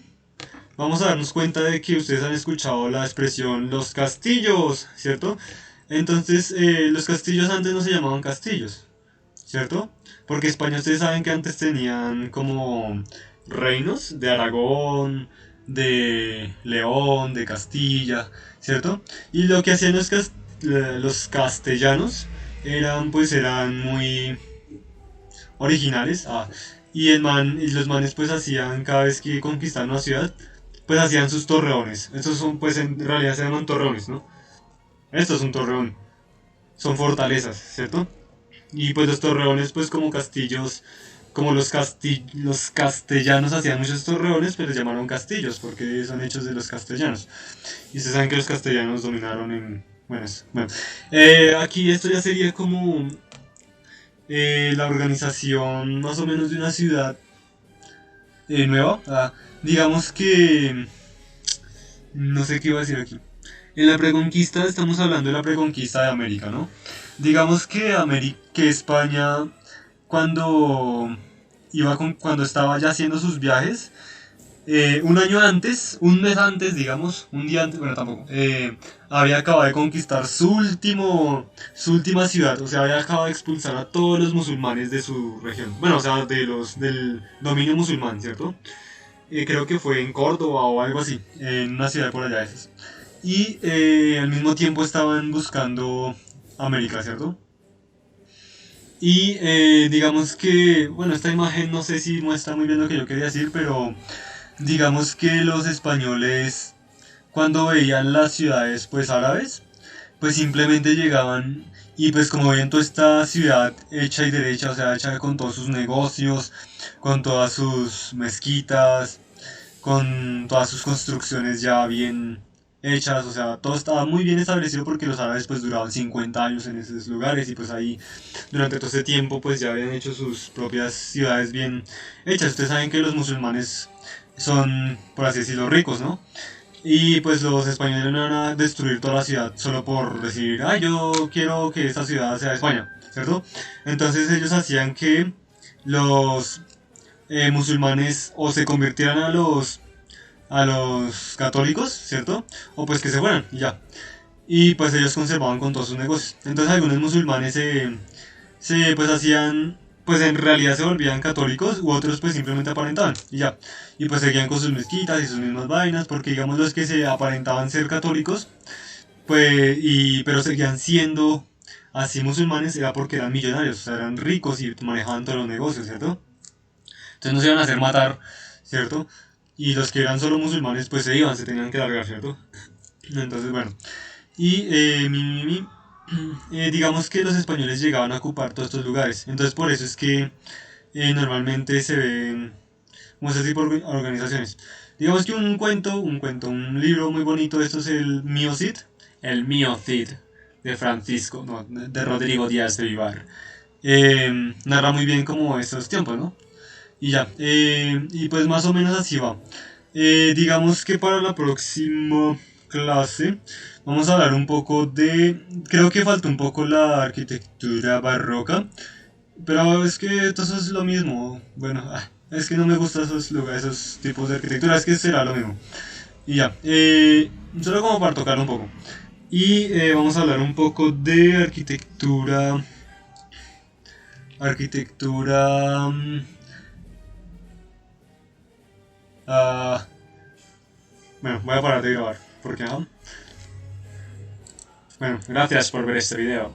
vamos a darnos cuenta de que ustedes han escuchado la expresión los castillos, ¿cierto? Entonces, los castillos antes no se llamaban castillos, ¿cierto? Porque España ustedes saben que antes tenían como reinos de Aragón, de León, de Castilla, ¿cierto? Y lo que hacían los castellanos eran muy originales. Y los manes pues hacían cada vez que conquistaban una ciudad, pues hacían sus torreones. Estos son pues en realidad se llaman torreones, ¿no? Esto es un torreón, son fortalezas, ¿cierto? Y pues los torreones pues como castillos, como los castellanos hacían muchos torreones, pues les llamaron castillos porque son hechos de los castellanos. Y ustedes saben que los castellanos dominaron en... Bueno, aquí esto ya sería como la organización más o menos de una ciudad nueva. Digamos que... No sé qué iba a decir aquí. En la preconquista estamos hablando de la preconquista de América, ¿no? Digamos que, que España cuando cuando estaba ya haciendo sus viajes, un año antes, un mes antes, digamos, un día antes, bueno, tampoco, había acabado de conquistar su última ciudad, o sea, había acabado de expulsar a todos los musulmanes de su región, bueno, o sea, del dominio musulmán, ¿cierto? Creo que fue en Córdoba o algo así, en una ciudad por allá de esas. Y al mismo tiempo estaban buscando América, ¿cierto? Y digamos que, bueno, esta imagen no sé si muestra muy bien lo que yo quería decir, pero digamos que los españoles cuando veían las ciudades pues árabes, pues simplemente llegaban y pues como ven toda esta ciudad hecha y derecha, o sea, hecha con todos sus negocios, con todas sus mezquitas, con todas sus construcciones ya bien hechas, o sea, todo estaba muy bien establecido porque los árabes pues duraban 50 años en esos lugares y pues ahí durante todo ese tiempo pues ya habían hecho sus propias ciudades bien hechas. Ustedes saben que los musulmanes son, por así decirlo, ricos, ¿no? Y pues los españoles no van a destruir toda la ciudad solo por decir, ah, yo quiero que esta ciudad sea España, ¿cierto? Entonces ellos hacían que los musulmanes o se convirtieran a los católicos, ¿cierto? O pues que se fueran y ya. Y pues ellos conservaban con todos sus negocios. Entonces algunos musulmanes pues hacían, pues en realidad se volvían católicos u otros pues simplemente aparentaban y ya. Y pues seguían con sus mezquitas y sus mismas vainas porque digamos los que se aparentaban ser católicos, pero seguían siendo así musulmanes era porque eran millonarios, o sea, eran ricos y manejaban todos los negocios, ¿cierto? Entonces no se iban a hacer matar, ¿cierto? Y los que eran solo musulmanes pues se iban, se tenían que largar, ¿cierto? Entonces bueno. Y digamos que los españoles llegaban a ocupar todos estos lugares. Entonces por eso es que normalmente se ven como ese tipo de organizaciones. Digamos que un libro muy bonito, esto es el Mío Cid, de Francisco, no, de Rodrigo Díaz de Vivar. Narra muy bien como estos tiempos, ¿no? Y ya, y pues más o menos así va. Digamos que para la próxima clase vamos a hablar un poco de... Creo que falta un poco la arquitectura barroca, pero es que todo eso es lo mismo. Bueno, Es que no me gustan esos lugares, esos tipos de arquitectura, es que será lo mismo. Y ya, solo como para tocar un poco. Y vamos a hablar un poco de arquitectura. Arquitectura. Ah, bueno, voy a parar de grabar. Porque, ajá. Bueno, gracias por ver este video.